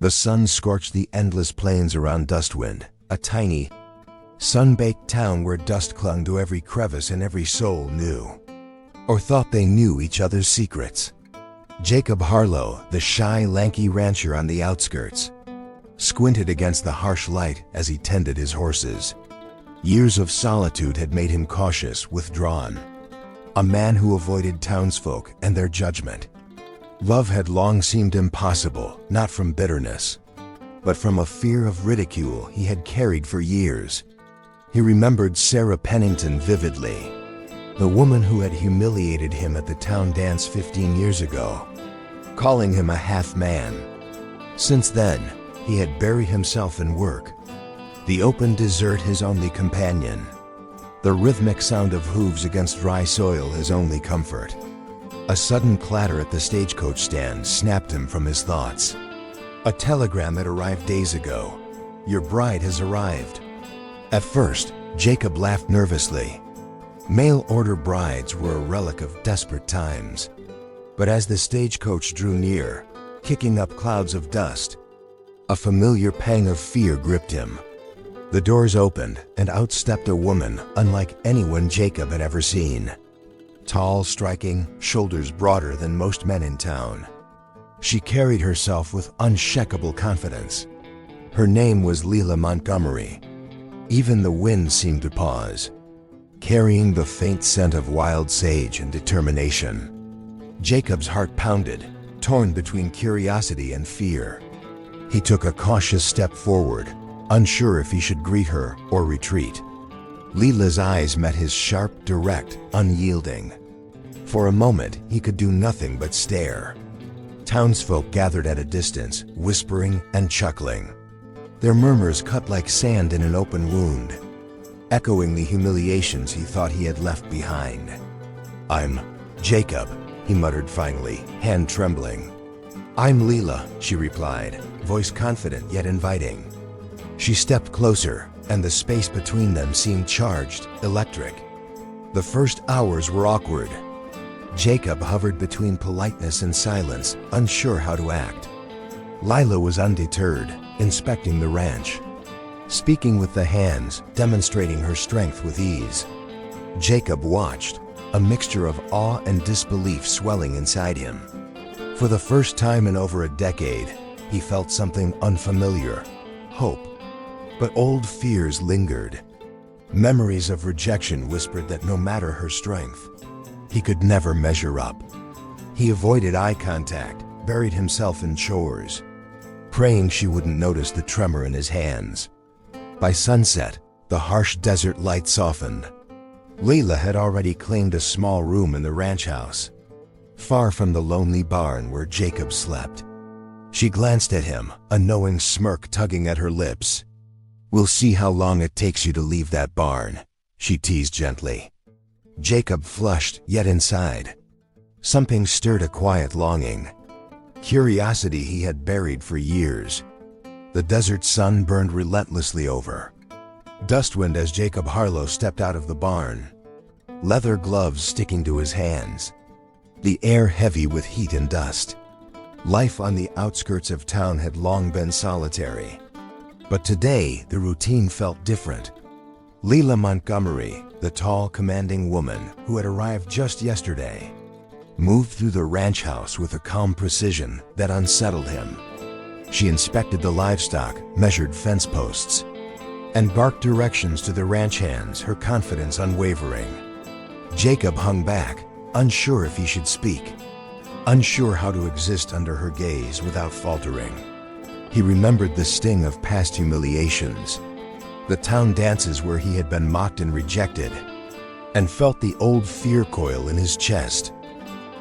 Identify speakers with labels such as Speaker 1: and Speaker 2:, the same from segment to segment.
Speaker 1: The sun scorched the endless plains around Dustwind, a tiny, sun-baked town where dust clung to every crevice and every soul knew, or thought they knew, each other's secrets. Jacob Harlow, the shy, lanky rancher on the outskirts, squinted against the harsh light as he tended his horses. Years of solitude had made him cautious, withdrawn, a man who avoided townsfolk and their judgment. Love had long seemed impossible, not from bitterness, but from a fear of ridicule he had carried for years. He remembered Sarah Pennington vividly, the woman who had humiliated him at the town dance 15 years ago, calling him a half-man. Since then, he had buried himself in work, the open desert his only companion, the rhythmic sound of hooves against dry soil his only comfort. A sudden clatter at the stagecoach stand snapped him from his thoughts. A telegram had arrived days ago. "Your bride has arrived." At first, Jacob laughed nervously. Mail-order brides were a relic of desperate times. But as the stagecoach drew near, kicking up clouds of dust, a familiar pang of fear gripped him. The doors opened, and out stepped a woman unlike anyone Jacob had ever seen. Tall, striking, shoulders broader than most men in town. She carried herself with unshakable confidence. Her name was Leila Montgomery. Even the wind seemed to pause, carrying the faint scent of wild sage and determination. Jacob's heart pounded, torn between curiosity and fear. He took a cautious step forward, unsure if he should greet her or retreat. Leila's eyes met his sharp, direct, unyielding. For a moment, he could do nothing but stare. Townsfolk gathered at a distance, whispering and chuckling. Their murmurs cut like sand in an open wound, echoing the humiliations he thought he had left behind. "I'm Jacob," he muttered finally, hand trembling. "I'm Leila," she replied, voice confident yet inviting. She stepped closer, and the space between them seemed charged, electric. The first hours were awkward. Jacob hovered between politeness and silence, unsure how to act. Leila was undeterred, inspecting the ranch, speaking with the hands, demonstrating her strength with ease. Jacob watched, a mixture of awe and disbelief swelling inside him. For the first time in over a decade, he felt something unfamiliar, hope. But old fears lingered. Memories of rejection whispered that no matter her strength, he could never measure up. He avoided eye contact, buried himself in chores, praying she wouldn't notice the tremor in his hands. By sunset, the harsh desert light softened. Leila had already claimed a small room in the ranch house, far from the lonely barn where Jacob slept. She glanced at him, a knowing smirk tugging at her lips. "We'll see how long it takes you to leave that barn," she teased gently. Jacob flushed, yet inside, something stirred a quiet longing. Curiosity he had buried for years. The desert sun burned relentlessly over. Dustwind as Jacob Harlow stepped out of the barn, leather gloves sticking to his hands, the air heavy with heat and dust. Life on the outskirts of town had long been solitary. But today, the routine felt different. Leila Montgomery, the tall, commanding woman who had arrived just yesterday, moved through the ranch house with a calm precision that unsettled him. She inspected the livestock, measured fence posts, and barked directions to the ranch hands, her confidence unwavering. Jacob hung back, unsure if he should speak, unsure how to exist under her gaze without faltering. He remembered the sting of past humiliations, the town dances where he had been mocked and rejected, and felt the old fear coil in his chest.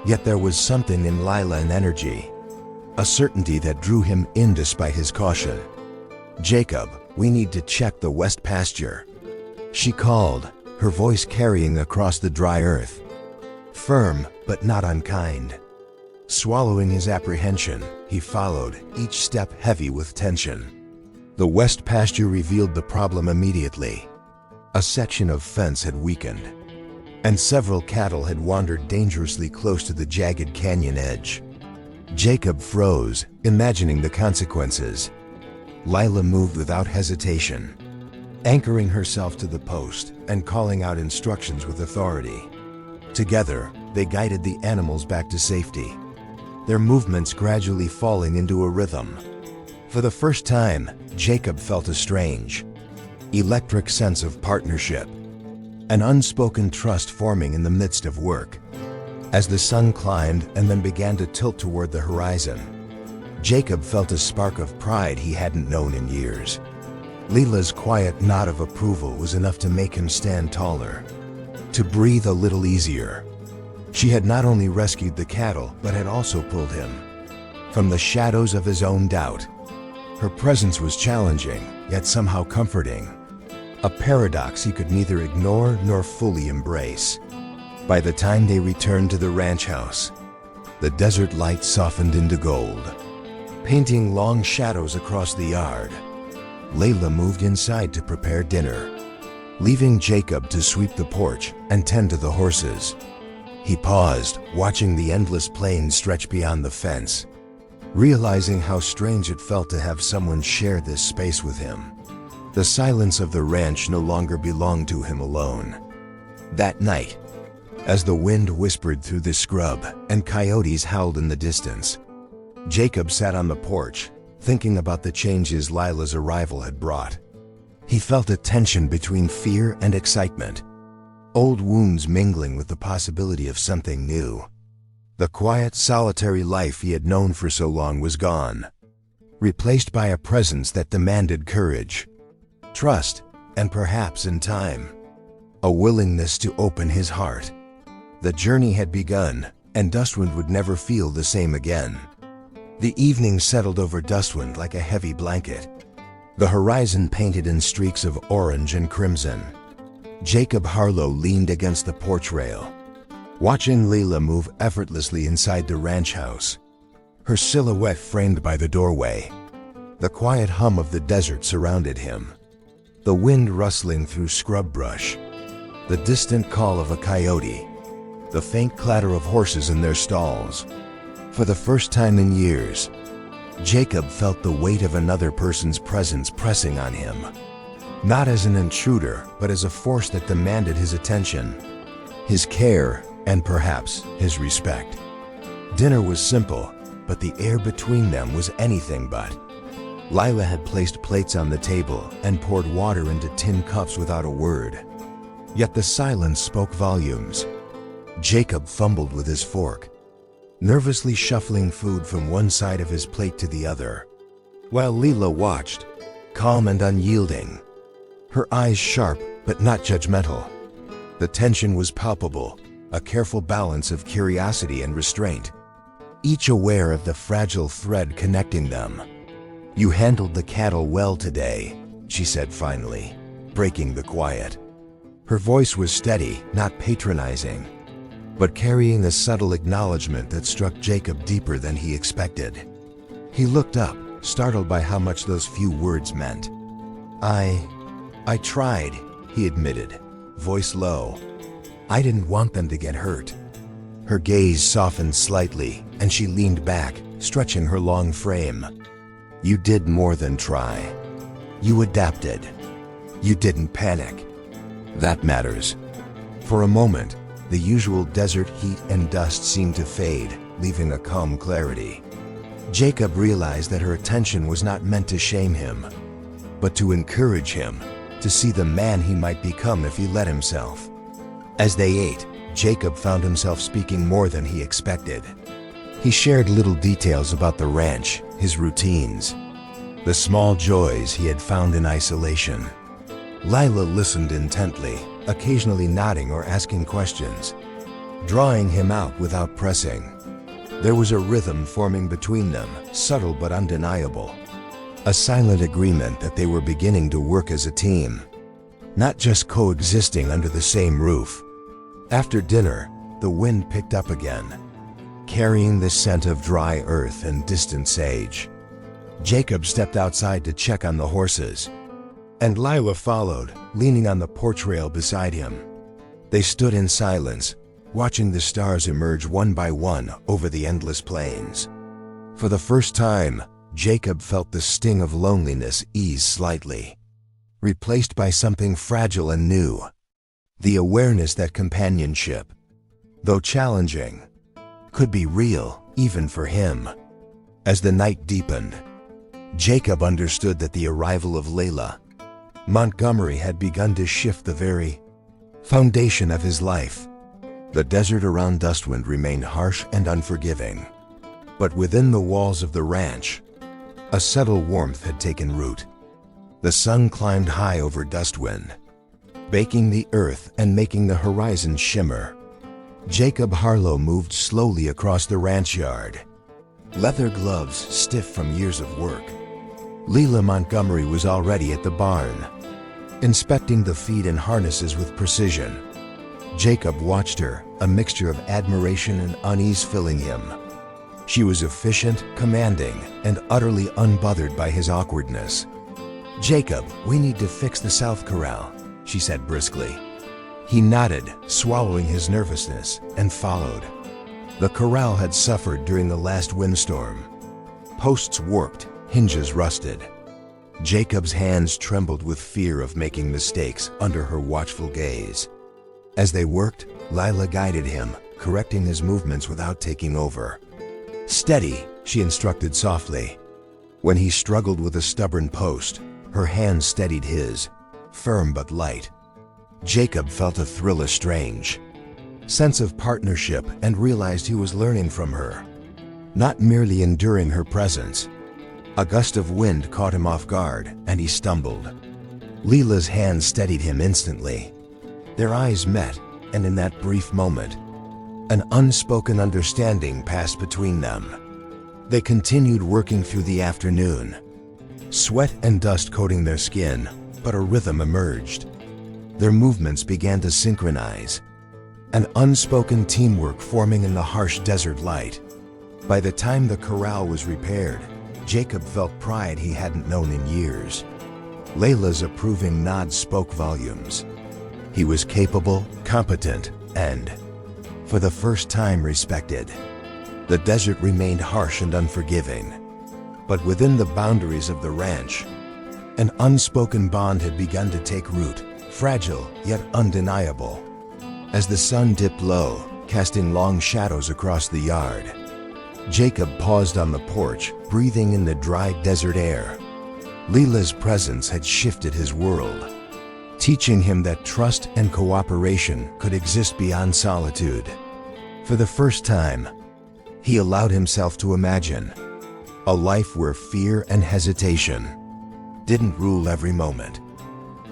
Speaker 1: Yet there was something in Leila's energy, a certainty that drew him in despite his caution. "Jacob, we need to check the west pasture," she called, her voice carrying across the dry earth, firm but not unkind. Swallowing his apprehension, he followed, each step heavy with tension. The west pasture revealed the problem immediately. A section of fence had weakened, and several cattle had wandered dangerously close to the jagged canyon edge. Jacob froze, imagining the consequences. Lila moved without hesitation, anchoring herself to the post and calling out instructions with authority. Together, they guided the animals back to safety, their movements gradually falling into a rhythm. For the first time, Jacob felt a strange, electric sense of partnership, an unspoken trust forming in the midst of work. As the sun climbed and then began to tilt toward the horizon, Jacob felt a spark of pride he hadn't known in years. Lila's quiet nod of approval was enough to make him stand taller, to breathe a little easier. She had not only rescued the cattle, but had also pulled him from the shadows of his own doubt. Her presence was challenging, yet somehow comforting, a paradox he could neither ignore nor fully embrace. By the time they returned to the ranch house, the desert light softened into gold, painting long shadows across the yard. Layla moved inside to prepare dinner, leaving Jacob to sweep the porch and tend to the horses. He paused, watching the endless plain stretch beyond the fence, realizing how strange it felt to have someone share this space with him. The silence of the ranch no longer belonged to him alone. That night, as the wind whispered through the scrub and coyotes howled in the distance, Jacob sat on the porch, thinking about the changes Lila's arrival had brought. He felt a tension between fear and excitement, old wounds mingling with the possibility of something new. The quiet, solitary life he had known for so long was gone, replaced by a presence that demanded courage, trust, and perhaps, in time, a willingness to open his heart. The journey had begun, and Dustwind would never feel the same again. The evening settled over Dustwind like a heavy blanket, the horizon painted in streaks of orange and crimson. Jacob Harlow leaned against the porch rail, watching Lila move effortlessly inside the ranch house, her silhouette framed by the doorway. The quiet hum of the desert surrounded him, the wind rustling through scrub brush, the distant call of a coyote, the faint clatter of horses in their stalls. For the first time in years, Jacob felt the weight of another person's presence pressing on him, not as an intruder, but as a force that demanded his attention, his care, and perhaps his respect. Dinner was simple, but the air between them was anything but. Lila had placed plates on the table and poured water into tin cups without a word. Yet the silence spoke volumes. Jacob fumbled with his fork, nervously shuffling food from one side of his plate to the other, while Lila watched, calm and unyielding, her eyes sharp but not judgmental. The tension was palpable, a careful balance of curiosity and restraint, each aware of the fragile thread connecting them. "You handled the cattle well today," she said finally, breaking the quiet. Her voice was steady, not patronizing, but carrying a subtle acknowledgement that struck Jacob deeper than he expected. He looked up, startled by how much those few words meant. I tried," he admitted, voice low. "I didn't want them to get hurt." Her gaze softened slightly, and she leaned back, stretching her long frame. "You did more than try. You adapted. You didn't panic. That matters." For a moment, the usual desert heat and dust seemed to fade, leaving a calm clarity. Jacob realized that her attention was not meant to shame him, but to encourage him, to see the man he might become if he let himself. As they ate, Jacob found himself speaking more than he expected. He shared little details about the ranch, his routines, the small joys he had found in isolation. Lila listened intently, occasionally nodding or asking questions, drawing him out without pressing. There was a rhythm forming between them, subtle but undeniable, a silent agreement that they were beginning to work as a team, not just coexisting under the same roof. After dinner, the wind picked up again, carrying the scent of dry earth and distant sage. Jacob stepped outside to check on the horses, and Lila followed, leaning on the porch rail beside him. They stood in silence, watching the stars emerge one by one over the endless plains. For the first time, Jacob felt the sting of loneliness ease slightly, replaced by something fragile and new. The awareness that companionship, though challenging, could be real even for him. As the night deepened, Jacob understood that the arrival of Layla Montgomery had begun to shift the very foundation of his life. The desert around Dustwind remained harsh and unforgiving, but within the walls of the ranch, a subtle warmth had taken root. The sun climbed high over Dustwind, baking the earth and making the horizon shimmer. Jacob Harlow moved slowly across the ranch yard, leather gloves stiff from years of work. Layla Montgomery was already at the barn, inspecting the feed and harnesses with precision. Jacob watched her, a mixture of admiration and unease filling him. She was efficient, commanding, and utterly unbothered by his awkwardness. "Jacob, we need to fix the south corral," she said briskly. He nodded, swallowing his nervousness, and followed. The corral had suffered during the last windstorm. Posts warped, hinges rusted. Jacob's hands trembled with fear of making mistakes under her watchful gaze. As they worked, Lila guided him, correcting his movements without taking over. "Steady," she instructed softly. When he struggled with a stubborn post, her hand steadied his, firm but light. Jacob felt a thrill, a strange sense of partnership, and realized he was learning from her, not merely enduring her presence. A gust of wind caught him off guard, and he stumbled. Leela's hand steadied him instantly. Their eyes met, and in that brief moment, an unspoken understanding passed between them. They continued working through the afternoon, sweat and dust coating their skin, but a rhythm emerged. Their movements began to synchronize, an unspoken teamwork forming in the harsh desert light. By the time the corral was repaired, Jacob felt pride he hadn't known in years. Layla's approving nod spoke volumes. He was capable, competent, and, for the first time, respected. The desert remained harsh and unforgiving, but within the boundaries of the ranch, an unspoken bond had begun to take root, fragile yet undeniable. As the sun dipped low, casting long shadows across the yard, Jacob paused on the porch, breathing in the dry desert air. Leela's presence had shifted his world, teaching him that trust and cooperation could exist beyond solitude. For the first time, he allowed himself to imagine a life where fear and hesitation didn't rule every moment.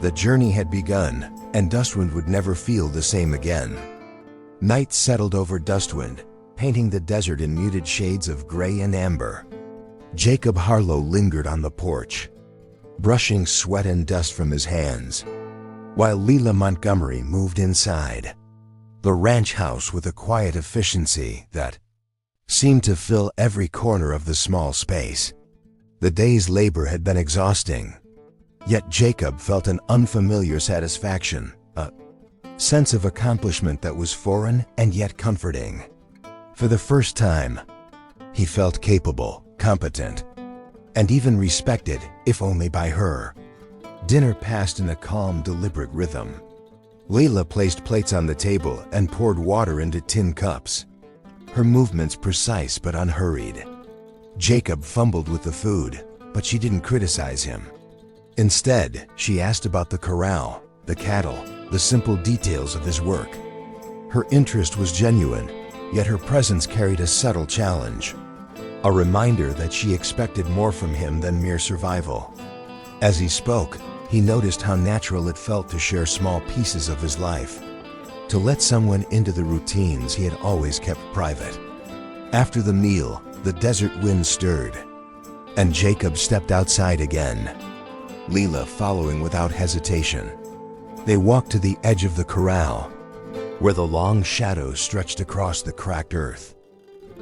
Speaker 1: The journey had begun, and Dustwind would never feel the same again. Night settled over Dustwind, painting the desert in muted shades of gray and amber. Jacob Harlow lingered on the porch, brushing sweat and dust from his hands, while Layla Montgomery moved inside. The ranch house with a quiet efficiency that seemed to fill every corner of the small space. The day's labor had been exhausting, yet Jacob felt an unfamiliar satisfaction, a sense of accomplishment that was foreign and yet comforting. For the first time, he felt capable, competent, and even respected, if only by her. Dinner passed in a calm, deliberate rhythm. Layla placed plates on the table and poured water into tin cups, her movements precise but unhurried. Jacob fumbled with the food, but she didn't criticize him. Instead, she asked about the corral, the cattle, the simple details of his work. Her interest was genuine, yet her presence carried a subtle challenge, a reminder that she expected more from him than mere survival. As he spoke, he noticed how natural it felt to share small pieces of his life, to let someone into the routines he had always kept private. After the meal, the desert wind stirred, and Jacob stepped outside again, Layla following without hesitation. They walked to the edge of the corral, where the long shadows stretched across the cracked earth.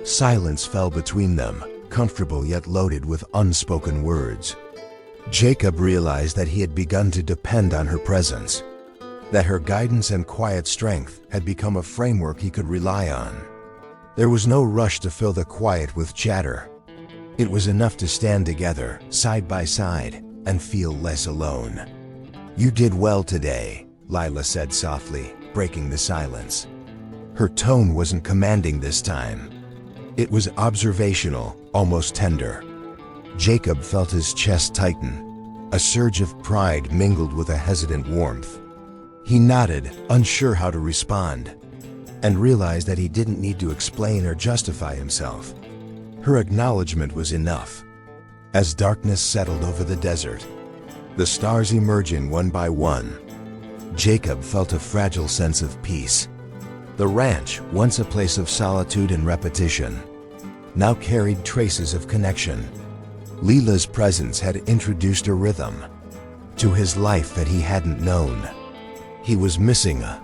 Speaker 1: Silence fell between them, comfortable yet loaded with unspoken words. Jacob realized that he had begun to depend on her presence, that her guidance and quiet strength had become a framework he could rely on. There was no rush to fill the quiet with chatter. It was enough to stand together, side by side, and feel less alone. "You did well today," Lila said softly, breaking the silence. Her tone wasn't commanding this time. It was observational, almost tender. Jacob felt his chest tighten. A surge of pride mingled with a hesitant warmth. He nodded, unsure how to respond, and realized that he didn't need to explain or justify himself. Her acknowledgement was enough. As darkness settled over the desert, the stars emerging one by one, Jacob felt a fragile sense of peace. The ranch, once a place of solitude and repetition, now carried traces of connection. Lila's presence had introduced a rhythm to his life that he hadn't known. He was missing a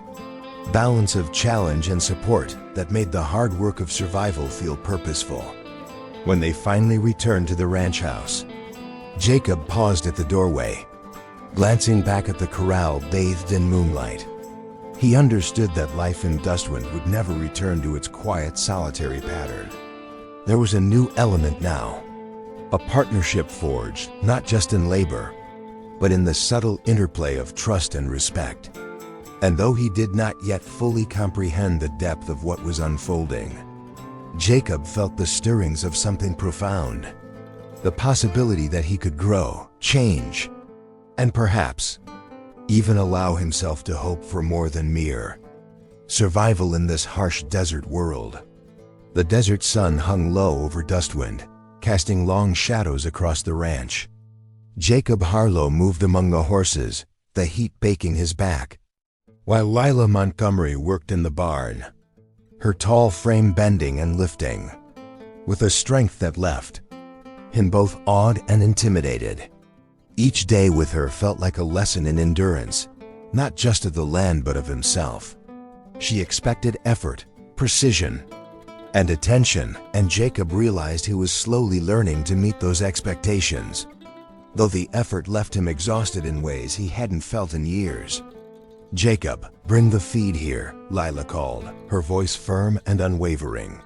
Speaker 1: balance of challenge and support that made the hard work of survival feel purposeful. When they finally returned to the ranch house, Jacob paused at the doorway, glancing back at the corral bathed in moonlight. He understood that life in Dustwind would never return to its quiet, solitary pattern. There was a new element now, a partnership forged not just in labor, but in the subtle interplay of trust and respect. And though he did not yet fully comprehend the depth of what was unfolding, Jacob felt the stirrings of something profound, the possibility that he could grow, change, and perhaps even allow himself to hope for more than mere survival in this harsh desert world. The desert sun hung low over Dustwind, casting long shadows across the ranch. Jacob Harlow moved among the horses, the heat baking his back, while Lila Montgomery worked in the barn, her tall frame bending and lifting, with a strength that left him both awed and intimidated. Each day with her felt like a lesson in endurance, not just of the land but of himself. She expected effort, precision, and attention, and Jacob realized he was slowly learning to meet those expectations, though the effort left him exhausted in ways he hadn't felt in years. "Jacob, bring the feed here," Lila called, her voice firm and unwavering.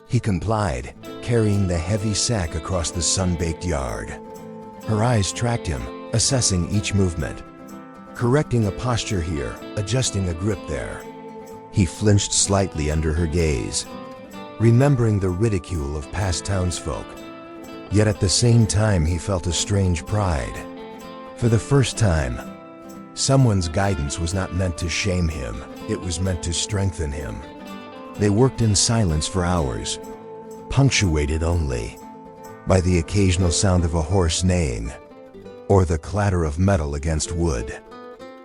Speaker 1: He complied, carrying the heavy sack across the sun-baked yard. Her eyes tracked him, assessing each movement, correcting a posture here, adjusting a grip there. He flinched slightly under her gaze, remembering the ridicule of past townsfolk. Yet at the same time he felt a strange pride. For the first time, someone's guidance was not meant to shame him, it was meant to strengthen him. They worked in silence for hours, punctuated only by the occasional sound of a horse neighing or the clatter of metal against wood.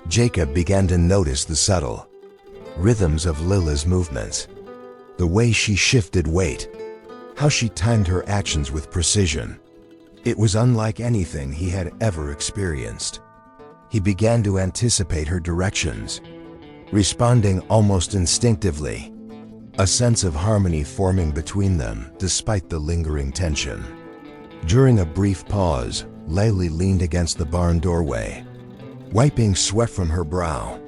Speaker 1: Jacob began to notice the subtle rhythms of Lila's movements, the way she shifted weight, how she timed her actions with precision. It was unlike anything he had ever experienced. He began to anticipate her directions, responding almost instinctively, a sense of harmony forming between them despite the lingering tension. During a brief pause, Layli leaned against the barn doorway, wiping sweat from her brow.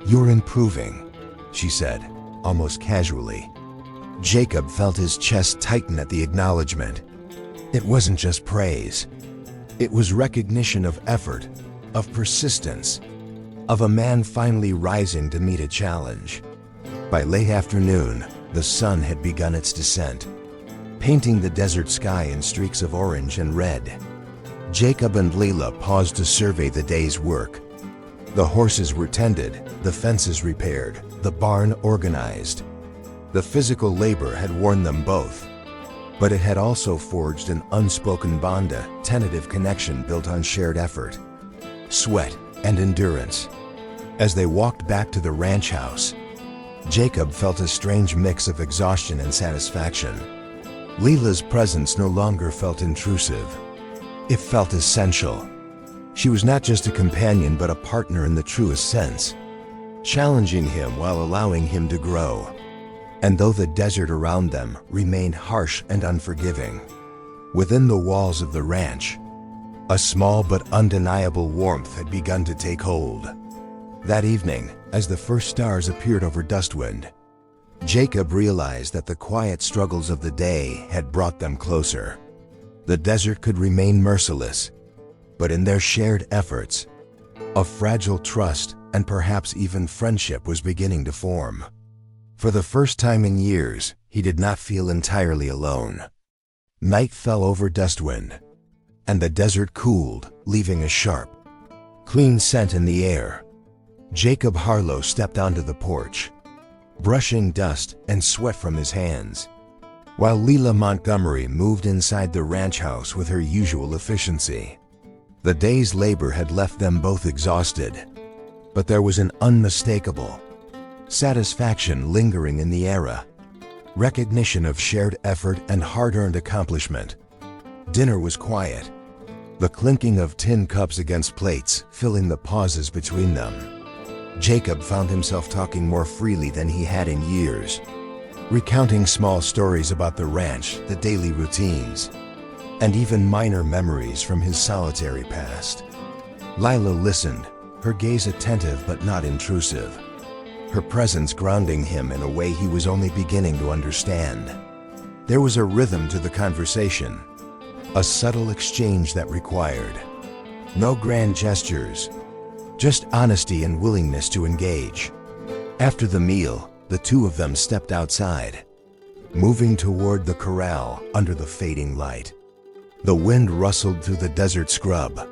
Speaker 1: "You're improving," she said, almost casually. Jacob felt his chest tighten at the acknowledgement. It wasn't just praise. It was recognition of effort, of persistence, of a man finally rising to meet a challenge. By late afternoon, the sun had begun its descent, painting the desert sky in streaks of orange and red. Jacob and Lila paused to survey the day's work. The horses were tended, the fences repaired, the barn organized. The physical labor had worn them both, but it had also forged an unspoken bond, a tentative connection built on shared effort, sweat, and endurance. As they walked back to the ranch house, Jacob felt a strange mix of exhaustion and satisfaction. Lila's presence no longer felt intrusive. It felt essential. She was not just a companion but a partner in the truest sense, challenging him while allowing him to grow. And though the desert around them remained harsh and unforgiving, within the walls of the ranch, a small but undeniable warmth had begun to take hold. That evening, as the first stars appeared over Dustwind, Jacob realized that the quiet struggles of the day had brought them closer. The desert could remain merciless, but in their shared efforts, a fragile trust and perhaps even friendship was beginning to form. For the first time in years, he did not feel entirely alone. Night fell over Dustwind, and the desert cooled, leaving a sharp, clean scent in the air. Jacob Harlow stepped onto the porch, brushing dust and sweat from his hands, while Leela Montgomery moved inside the ranch house with her usual efficiency. The day's labor had left them both exhausted, but there was an unmistakable satisfaction lingering in the air, recognition of shared effort and hard-earned accomplishment. Dinner was quiet, the clinking of tin cups against plates filling the pauses between them. Jacob found himself talking more freely than he had in years, recounting small stories about the ranch, the daily routines, and even minor memories from his solitary past. Lila listened, her gaze attentive but not intrusive, her presence grounding him in a way he was only beginning to understand. There was a rhythm to the conversation, a subtle exchange that required no grand gestures, just honesty and willingness to engage. After the meal, the two of them stepped outside, moving toward the corral under the fading light. The wind rustled through the desert scrub,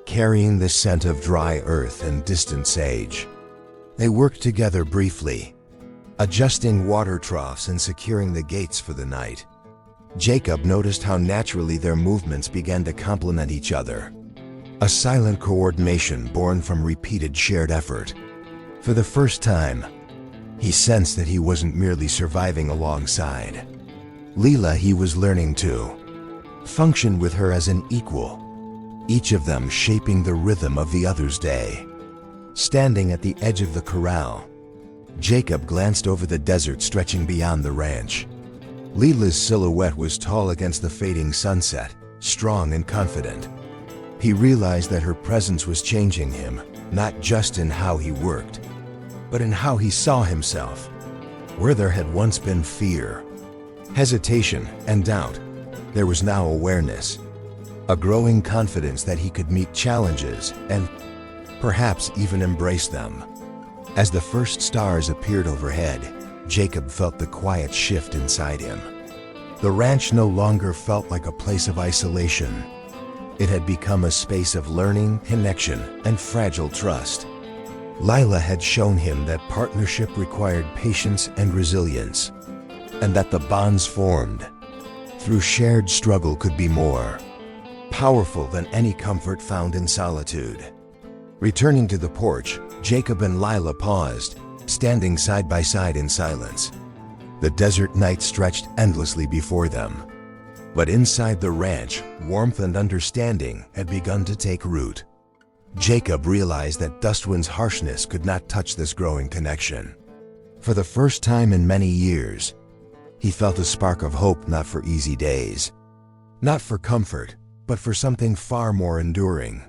Speaker 1: carrying the scent of dry earth and distant sage. They worked together briefly, adjusting water troughs and securing the gates for the night. Jacob noticed how naturally their movements began to complement each other, a silent coordination born from repeated shared effort. For the first time, he sensed that he wasn't merely surviving alongside Leela. He was learning to function with her as an equal, each of them shaping the rhythm of the other's day. Standing at the edge of the corral, Jacob glanced over the desert stretching beyond the ranch. Leela's silhouette was tall against the fading sunset, strong and confident. He realized that her presence was changing him, not just in how he worked, but in how he saw himself. Where there had once been fear, hesitation, and doubt, there was now awareness, a growing confidence that he could meet challenges and perhaps even embrace them. As the first stars appeared overhead, Jacob felt the quiet shift inside him. The ranch no longer felt like a place of isolation. It had become a space of learning, connection, and fragile trust. Lila had shown him that partnership required patience and resilience, and that the bonds formed through shared struggle could be more powerful than any comfort found in solitude. Returning to the porch, Jacob and Lila paused, standing side by side in silence. The desert night stretched endlessly before them, but inside the ranch, warmth and understanding had begun to take root. Jacob realized that Dustwind's harshness could not touch this growing connection. For the first time in many years, he felt a spark of hope, not for easy days, not for comfort, but for something far more enduring.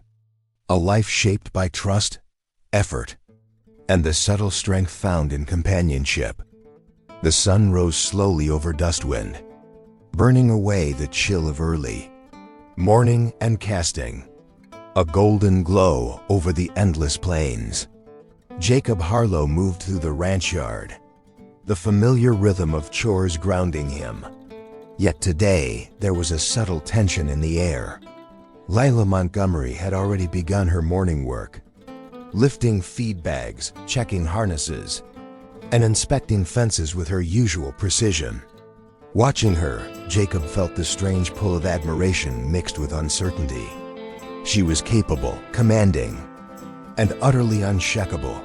Speaker 1: A life shaped by trust, effort, and the subtle strength found in companionship. The sun rose slowly over Dustwind, burning away the chill of early morning and casting a golden glow over the endless plains. Jacob Harlow moved through the ranch yard, the familiar rhythm of chores grounding him. Yet today, there was a subtle tension in the air. Lila Montgomery had already begun her morning work, lifting feed bags, checking harnesses, and inspecting fences with her usual precision. Watching her, Jacob felt the strange pull of admiration mixed with uncertainty. She was capable, commanding, and utterly unshakable,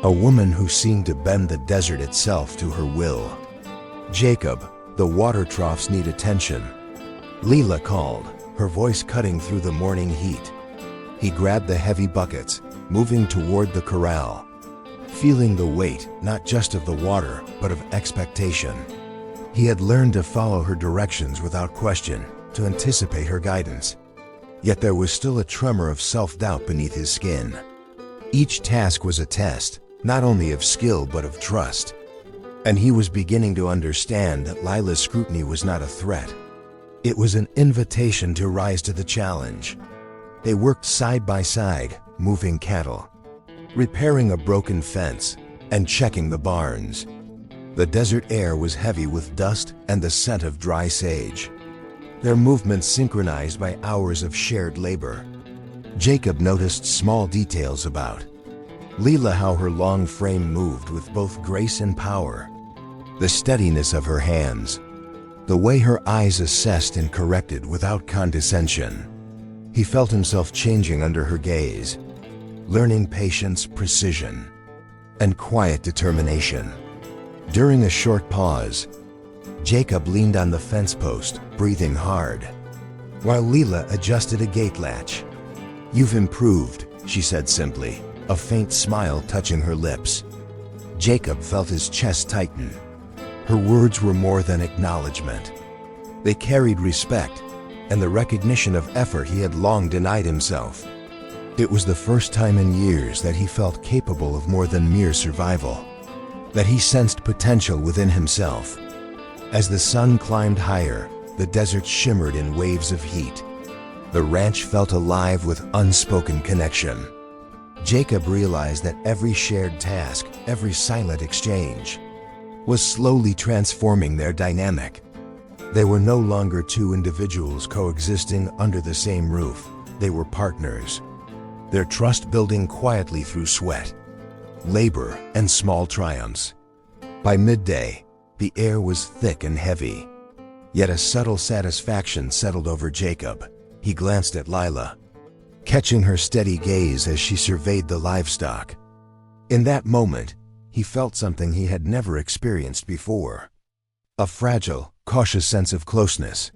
Speaker 1: a woman who seemed to bend the desert itself to her will. "Jacob, the water troughs need attention," Leela called, her voice cutting through the morning heat. He grabbed the heavy buckets, moving toward the corral, feeling the weight not just of the water, but of expectation. He had learned to follow her directions without question, to anticipate her guidance. Yet there was still a tremor of self-doubt beneath his skin. Each task was a test, not only of skill but of trust. And he was beginning to understand that Lila's scrutiny was not a threat. It was an invitation to rise to the challenge. They worked side by side, moving cattle, repairing a broken fence, and checking the barns. The desert air was heavy with dust and the scent of dry sage. Their movements synchronized by hours of shared labor. Jacob noticed small details about Leela, how her long frame moved with both grace and power, the steadiness of her hands, the way her eyes assessed and corrected without condescension. He felt himself changing under her gaze, learning patience, precision, and quiet determination. During a short pause, Jacob leaned on the fence post, breathing hard, while Leela adjusted a gate latch. "You've improved," she said simply, a faint smile touching her lips. Jacob felt his chest tighten. Her words were more than acknowledgement. They carried respect and the recognition of effort he had long denied himself. It was the first time in years that he felt capable of more than mere survival, that he sensed potential within himself. As the sun climbed higher, the desert shimmered in waves of heat. The ranch felt alive with unspoken connection. Jacob realized that every shared task, every silent exchange, was slowly transforming their dynamic. They were no longer two individuals coexisting under the same roof. They were partners, their trust building quietly through sweat, labor, and small triumphs. By midday, the air was thick and heavy, yet a subtle satisfaction settled over Jacob. He glanced at Leela, catching her steady gaze as she surveyed the livestock. In that moment, he felt something he had never experienced before. A fragile, cautious sense of closeness.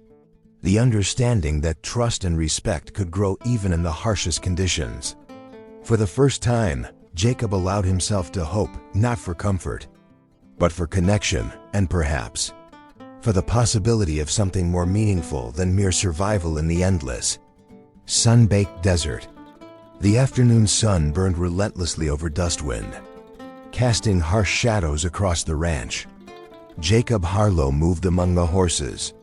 Speaker 1: The understanding that trust and respect could grow even in the harshest conditions. For the first time, Jacob allowed himself to hope, not for comfort, but for connection, and perhaps for the possibility of something more meaningful than mere survival in the endless, sun-baked desert. The afternoon sun burned relentlessly over Dustwind, casting harsh shadows across the ranch. Jacob Harlow moved among the horses,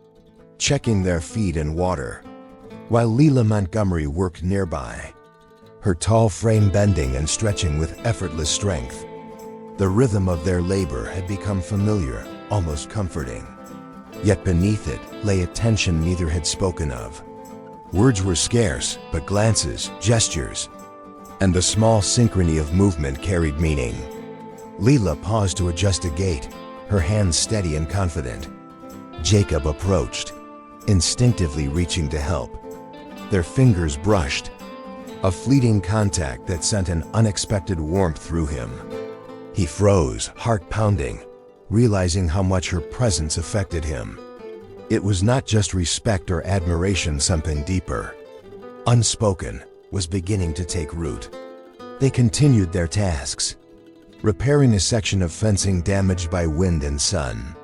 Speaker 1: checking their feed and water, while Leela Montgomery worked nearby, her tall frame bending and stretching with effortless strength. The rhythm of their labor had become familiar, almost comforting. Yet beneath it lay a tension neither had spoken of. Words were scarce, but glances, gestures, and the small synchrony of movement carried meaning. Leela paused to adjust a gate, her hands steady and confident. Jacob approached, instinctively reaching to help. Their fingers brushed, a fleeting contact that sent an unexpected warmth through him. He froze, heart pounding, realizing how much her presence affected him. It was not just respect or admiration, something deeper, unspoken, was beginning to take root. They continued their tasks, repairing a section of fencing damaged by wind and sun.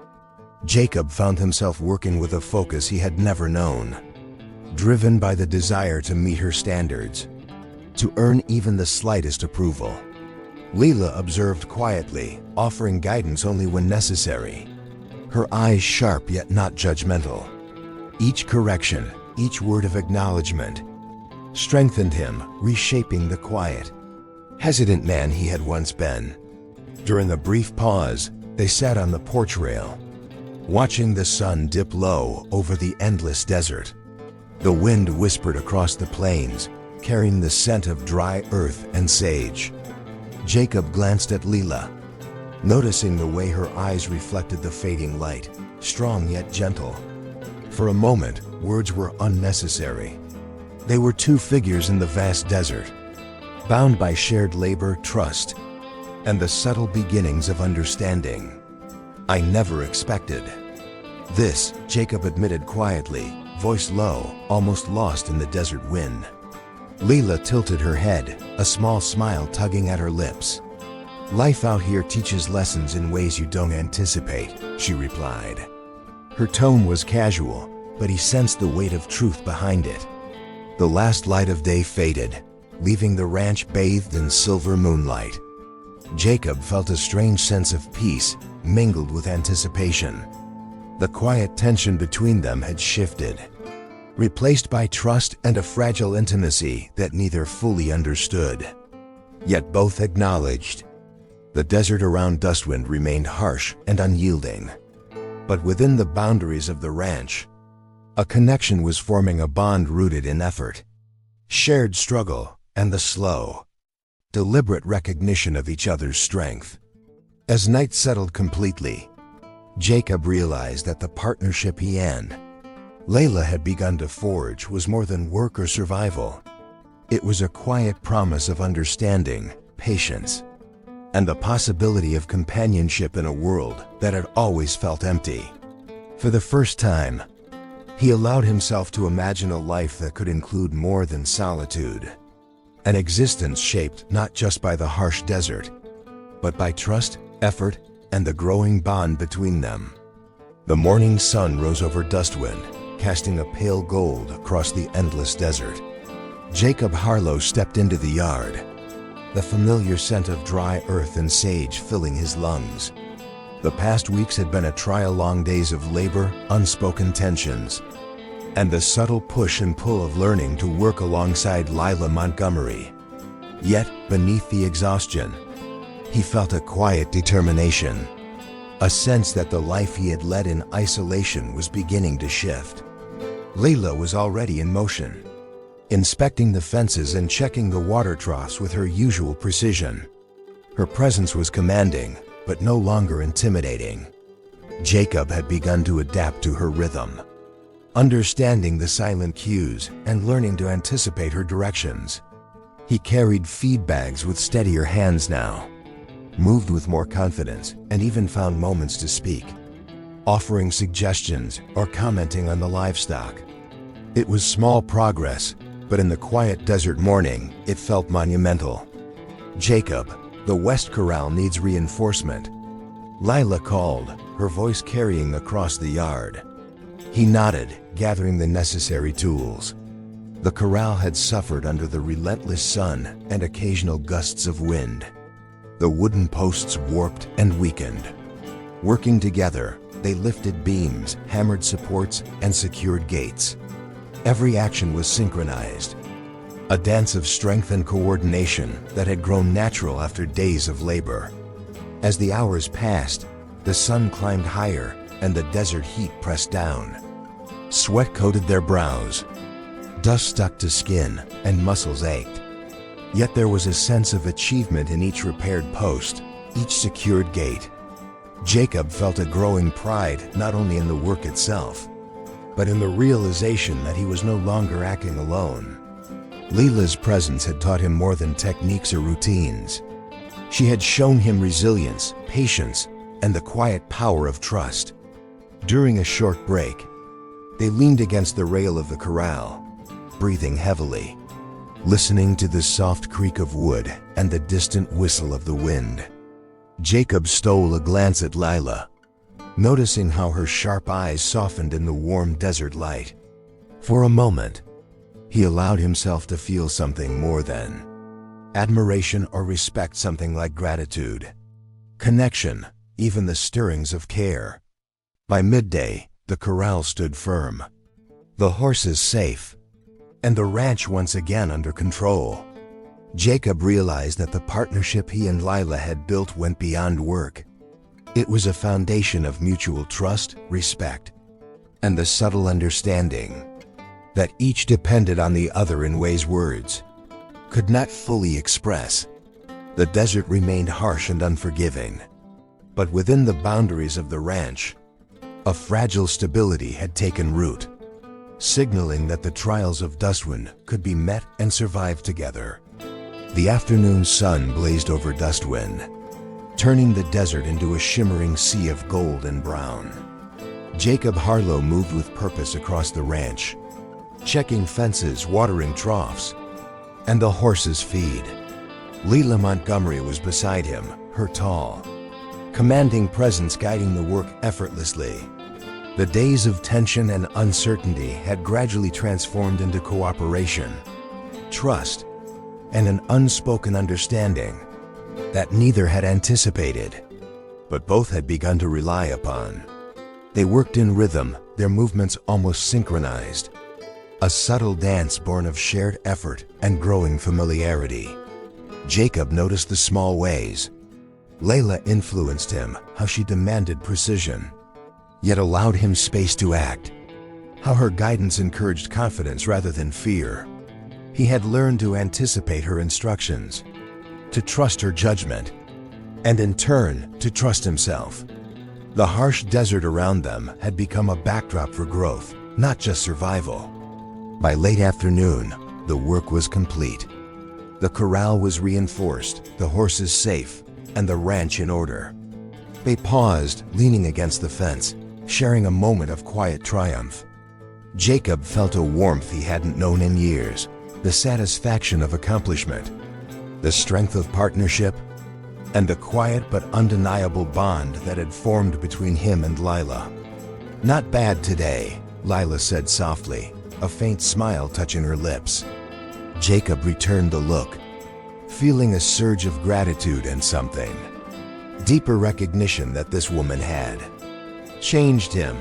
Speaker 1: Jacob found himself working with a focus he had never known, driven by the desire to meet her standards, to earn even the slightest approval. Leela observed quietly, offering guidance only when necessary, her eyes sharp yet not judgmental. Each correction, each word of acknowledgement, strengthened him, reshaping the quiet, hesitant man he had once been. During a brief pause, they sat on the porch rail, watching the sun dip low over the endless desert. The wind whispered across the plains, carrying the scent of dry earth and sage. Jacob glanced at Leela, noticing the way her eyes reflected the fading light, strong yet gentle. For a moment, words were unnecessary. They were two figures in the vast desert, bound by shared labor, trust, and the subtle beginnings of understanding. "I never expected this," Jacob admitted quietly, voice low, almost lost in the desert wind. Leela tilted her head, a small smile tugging at her lips. "Life out here teaches lessons in ways you don't anticipate," she replied. Her tone was casual, but he sensed the weight of truth behind it. The last light of day faded, leaving the ranch bathed in silver moonlight. Jacob felt a strange sense of peace, mingled with anticipation. The quiet tension between them had shifted, replaced by trust and a fragile intimacy that neither fully understood. Yet both acknowledged. The desert around Dustwind remained harsh and unyielding. But within the boundaries of the ranch, a connection was forming, a bond rooted in effort, shared struggle, and the slow, deliberate recognition of each other's strength. As night settled completely, Jacob realized that the partnership he and Layla had begun to forge was more than work or survival. It was a quiet promise of understanding, patience, and the possibility of companionship in a world that had always felt empty. For the first time, he allowed himself to imagine a life that could include more than solitude. An existence shaped not just by the harsh desert, but by trust, effort, and the growing bond between them. The morning sun rose over Dustwind, casting a pale gold across the endless desert. Jacob Harlow stepped into the yard, the familiar scent of dry earth and sage filling his lungs. The past weeks had been a trial-long days of labor, unspoken tensions, and the subtle push and pull of learning to work alongside Lila Montgomery. Yet, beneath the exhaustion, he felt a quiet determination, a sense that the life he had led in isolation was beginning to shift. Layla was already in motion, inspecting the fences and checking the water troughs with her usual precision. Her presence was commanding, but no longer intimidating. Jacob had begun to adapt to her rhythm, understanding the silent cues and learning to anticipate her directions. He carried feed bags with steadier hands now, moved with more confidence, and even found moments to speak, offering suggestions or commenting on the livestock. It was small progress, but in the quiet desert morning, it felt monumental. "Jacob, the West Corral needs reinforcement," Lila called, her voice carrying across the yard. He nodded, gathering the necessary tools. The corral had suffered under the relentless sun and occasional gusts of wind. The wooden posts warped and weakened. Working together, they lifted beams, hammered supports, and secured gates. Every action was synchronized, a dance of strength and coordination that had grown natural after days of labor. As the hours passed, the sun climbed higher and the desert heat pressed down. Sweat coated their brows, dust stuck to skin, and muscles ached. Yet there was a sense of achievement in each repaired post, each secured gate. Jacob felt a growing pride not only in the work itself, but in the realization that he was no longer acting alone. Leela's presence had taught him more than techniques or routines. She had shown him resilience, patience, and the quiet power of trust. During a short break, they leaned against the rail of the corral, breathing heavily, listening to the soft creak of wood and the distant whistle of the wind. Jacob stole a glance at Lila, noticing how her sharp eyes softened in the warm desert light. For a moment, he allowed himself to feel something more than admiration or respect, something like gratitude, connection, even the stirrings of care. By midday, the corral stood firm, the horses safe, and the ranch once again under control. Jacob realized that the partnership he and Lila had built went beyond work. It was a foundation of mutual trust, respect, and the subtle understanding that each depended on the other in ways words could not fully express. The desert remained harsh and unforgiving, but within the boundaries of the ranch, a fragile stability had taken root, signaling that the trials of Dustwind could be met and survived together. The afternoon sun blazed over Dustwind, turning the desert into a shimmering sea of gold and brown. Jacob Harlow moved with purpose across the ranch, checking fences, watering troughs, and the horses' feed. Lila Montgomery was beside him, her tall, commanding presence guiding the work effortlessly. The days of tension and uncertainty had gradually transformed into cooperation, trust, and an unspoken understanding that neither had anticipated, but both had begun to rely upon. They worked in rhythm, their movements almost synchronized, a subtle dance born of shared effort and growing familiarity. Jacob noticed the small ways. Layla influenced him, how she demanded precision, yet allowed him space to act, how her guidance encouraged confidence rather than fear. He had learned to anticipate her instructions, to trust her judgment, and in turn, to trust himself. The harsh desert around them had become a backdrop for growth, not just survival. By late afternoon, the work was complete. The corral was reinforced, the horses safe, and the ranch in order. They paused, leaning against the fence, sharing a moment of quiet triumph. Jacob felt a warmth he hadn't known in years, the satisfaction of accomplishment, the strength of partnership, and the quiet but undeniable bond that had formed between him and Lila. "Not bad today," Lila said softly, a faint smile touching her lips. Jacob returned the look, feeling a surge of gratitude and something, deeper recognition that this woman had changed him,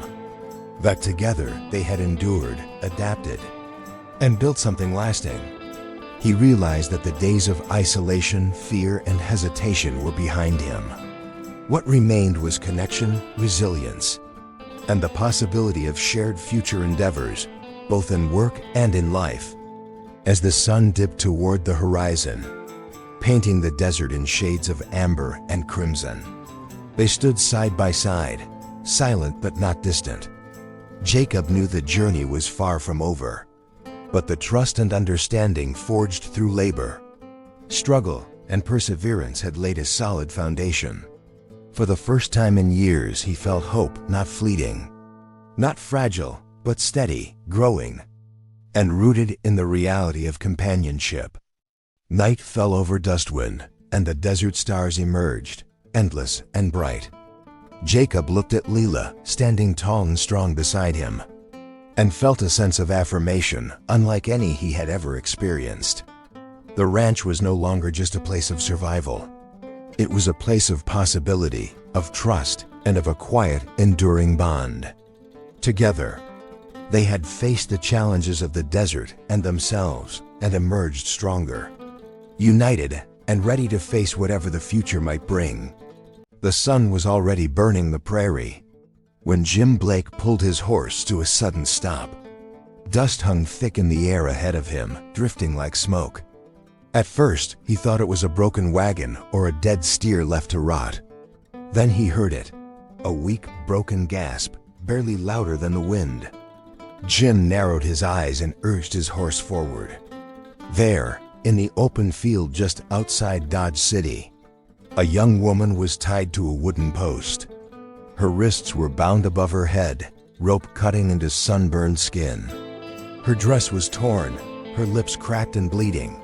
Speaker 1: that together they had endured, adapted, and built something lasting. He realized that the days of isolation, fear, and hesitation were behind him. What remained was connection, resilience, and the possibility of shared future endeavors, both in work and in life. As the sun dipped toward the horizon, painting the desert in shades of amber and crimson, they stood side by side, silent but not distant. Jacob knew the journey was far from over, but the trust and understanding forged through labor, struggle, and perseverance had laid a solid foundation. For the first time in years, he felt hope not fleeting, not fragile, but steady, growing, and rooted in the reality of companionship. Night fell over Dustwind, and the desert stars emerged, endless and bright. Jacob looked at Leela, standing tall and strong beside him, and felt a sense of affirmation unlike any he had ever experienced. The ranch was no longer just a place of survival. It was a place of possibility, of trust, and of a quiet, enduring bond. Together, they had faced the challenges of the desert and themselves and emerged stronger, united and ready to face whatever the future might bring. The sun was already burning the prairie when Jim Blake pulled his horse to a sudden stop. Dust hung thick in the air ahead of him, drifting like smoke. At first, he thought it was a broken wagon or a dead steer left to rot. Then he heard it, a weak, broken gasp, barely louder than the wind. Jim narrowed his eyes and urged his horse forward. There, in the open field just outside Dodge City, a young woman was tied to a wooden post. Her wrists were bound above her head, rope cutting into sunburned skin. Her dress was torn, her lips cracked and bleeding.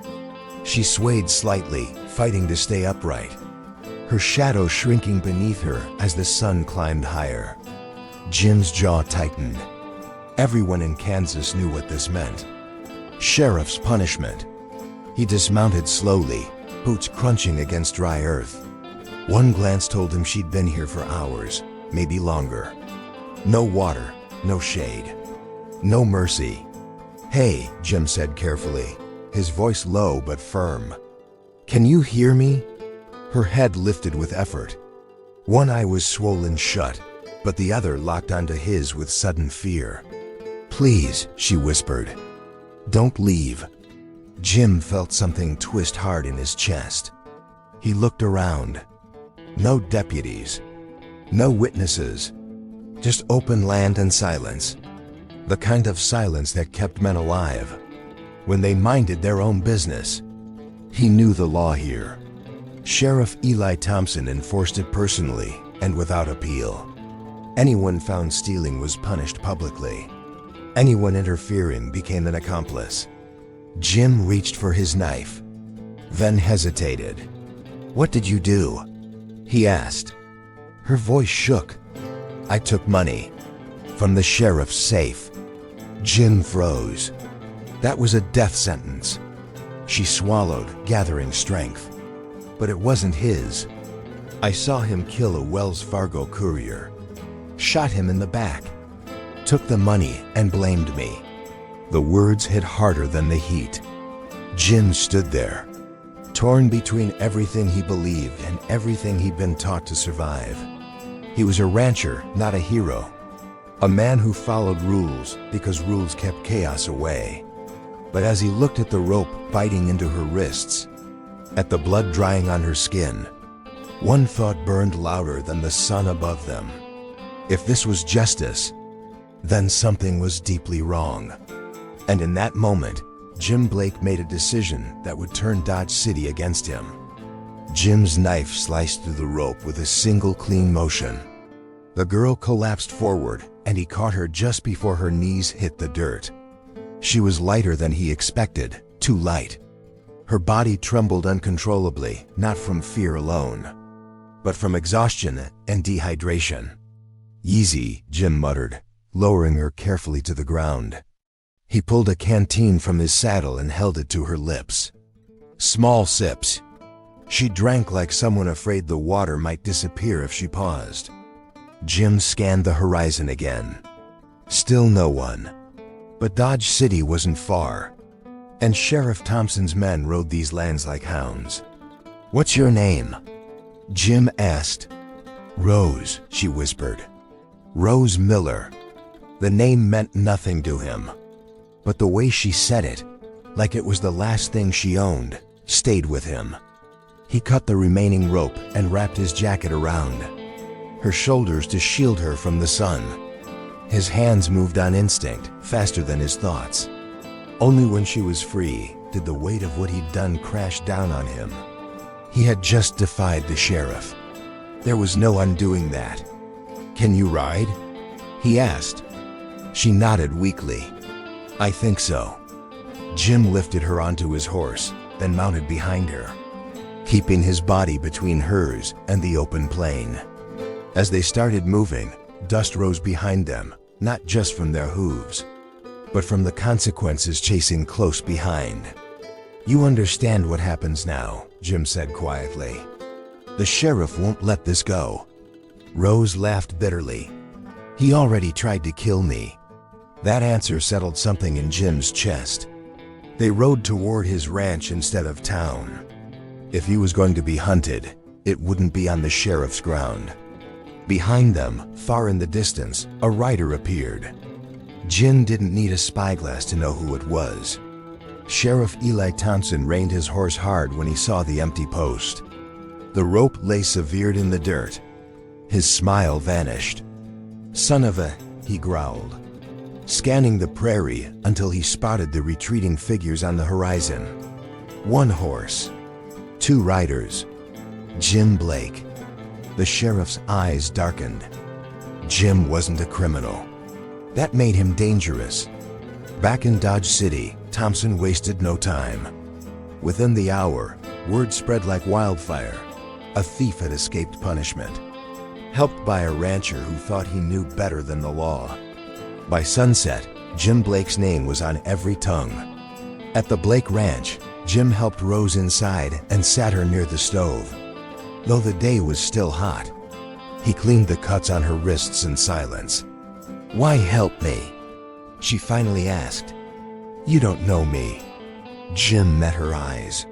Speaker 1: She swayed slightly, fighting to stay upright, her shadow shrinking beneath her as the sun climbed higher. Jim's jaw tightened. Everyone in Kansas knew what this meant. Sheriff's punishment. He dismounted slowly, boots crunching against dry earth. One glance told him she'd been here for hours, maybe longer. No water, no shade, no mercy. "Hey," Jim said carefully, his voice low but firm. "Can you hear me?" Her head lifted with effort. One eye was swollen shut, but the other locked onto his with sudden fear. "Please," she whispered. "Don't leave." Jim felt something twist hard in his chest. He looked around. No deputies, no witnesses, just open land and silence. The kind of silence that kept men alive when they minded their own business. He knew the law here. Sheriff Eli Thompson enforced it personally and without appeal. Anyone found stealing was punished publicly. Anyone interfering became an accomplice. Jim reached for his knife, then hesitated. "What did you do?" he asked. Her voice shook. "I took money from the sheriff's safe." Jim froze. That was a death sentence. She swallowed, gathering strength. But it wasn't his. "I saw him kill a Wells Fargo courier. Shot him in the back. Took the money and blamed me." The words hit harder than the heat. Jim stood there, torn between everything he believed and everything he'd been taught to survive. He was a rancher, not a hero. A man who followed rules because rules kept chaos away. But as he looked at the rope biting into her wrists, at the blood drying on her skin, one thought burned louder than the sun above them. If this was justice, then something was deeply wrong. And in that moment, Jim Blake made a decision that would turn Dodge City against him. Jim's knife sliced through the rope with a single clean motion. The girl collapsed forward, and he caught her just before her knees hit the dirt. She was lighter than he expected, too light. Her body trembled uncontrollably, not from fear alone, but from exhaustion and dehydration. "Easy," Jim muttered, lowering her carefully to the ground. He pulled a canteen from his saddle and held it to her lips. Small sips. She drank like someone afraid the water might disappear if she paused. Jim scanned the horizon again. Still no one. But Dodge City wasn't far, and Sheriff Thompson's men rode these lands like hounds. "What's your name?" Jim asked. "Rose," she whispered. "Rose Miller." The name meant nothing to him, but the way she said it, like it was the last thing she owned, stayed with him. He cut the remaining rope and wrapped his jacket around her shoulders to shield her from the sun. His hands moved on instinct, faster than his thoughts. Only when she was free did the weight of what he'd done crash down on him. He had just defied the sheriff. There was no undoing that. "Can you ride?" he asked. She nodded weakly. "I think so." Jim lifted her onto his horse, then mounted behind her, keeping his body between hers and the open plain. As they started moving, dust rose behind them, not just from their hooves, but from the consequences chasing close behind. "You understand what happens now," Jim said quietly. "The sheriff won't let this go." Rose laughed bitterly. "He already tried to kill me." That answer settled something in Jim's chest. They rode toward his ranch instead of town. If he was going to be hunted, it wouldn't be on the sheriff's ground. Behind them, far in the distance, a rider appeared. Jim didn't need a spyglass to know who it was. Sheriff Eli Thompson reined his horse hard when he saw the empty post. The rope lay severed in the dirt. His smile vanished. "Son of a," he growled, scanning the prairie until he spotted the retreating figures on the horizon. One horse, two riders. Jim Blake. The sheriff's eyes darkened. Jim wasn't a criminal. That made him dangerous. Back in Dodge City, Thompson wasted no time. Within the hour, word spread like wildfire. A thief had escaped punishment, helped by a rancher who thought he knew better than the law. By sunset, Jim Blake's name was on every tongue. At the Blake Ranch, Jim helped Rose inside and sat her near the stove. Though the day was still hot, he cleaned the cuts on her wrists in silence. "Why help me?" she finally asked. "You don't know me." Jim met her eyes.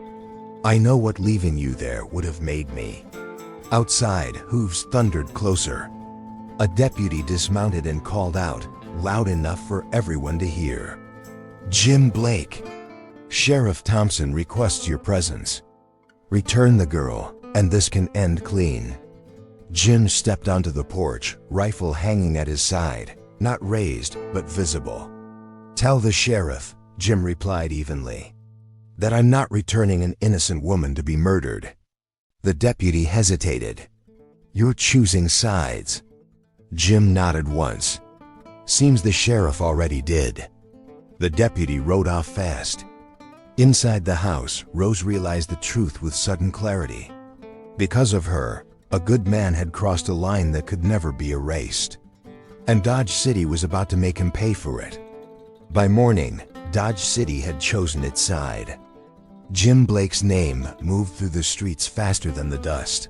Speaker 1: "I know what leaving you there would have made me." Outside, hooves thundered closer. A deputy dismounted and called out, loud enough for everyone to hear. "Jim Blake, Sheriff Thompson requests your presence. Return the girl, and this can end clean." Jim stepped onto the porch, rifle hanging at his side, not raised, but visible. "Tell the sheriff," Jim replied evenly, "that I'm not returning an innocent woman to be murdered." The deputy hesitated. "You're choosing sides." Jim nodded once. "Seems the sheriff already did." The deputy rode off fast. Inside the house, Rose realized the truth with sudden clarity. Because of her, a good man had crossed a line that could never be erased. And Dodge City was about to make him pay for it. By morning, Dodge City had chosen its side. Jim Blake's name moved through the streets faster than the dust.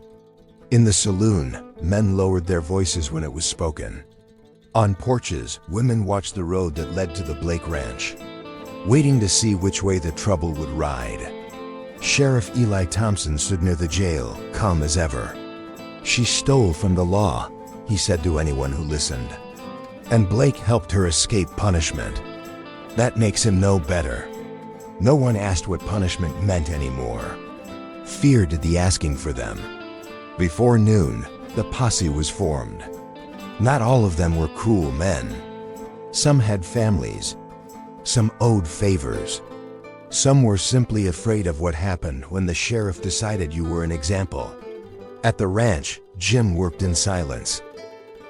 Speaker 1: In the saloon, men lowered their voices when it was spoken. On porches, women watched the road that led to the Blake Ranch. waiting to see which way the trouble would ride. Sheriff Eli Thompson stood near the jail, calm as ever. "She stole from the law," he said to anyone who listened. "And Blake helped her escape punishment. That makes him no better." No one asked what punishment meant anymore. Fear did the asking for them. Before noon, the posse was formed. Not all of them were cruel men. Some had families. Some owed favors. Some were simply afraid of what happened when the sheriff decided you were an example. At the ranch, Jim worked in silence.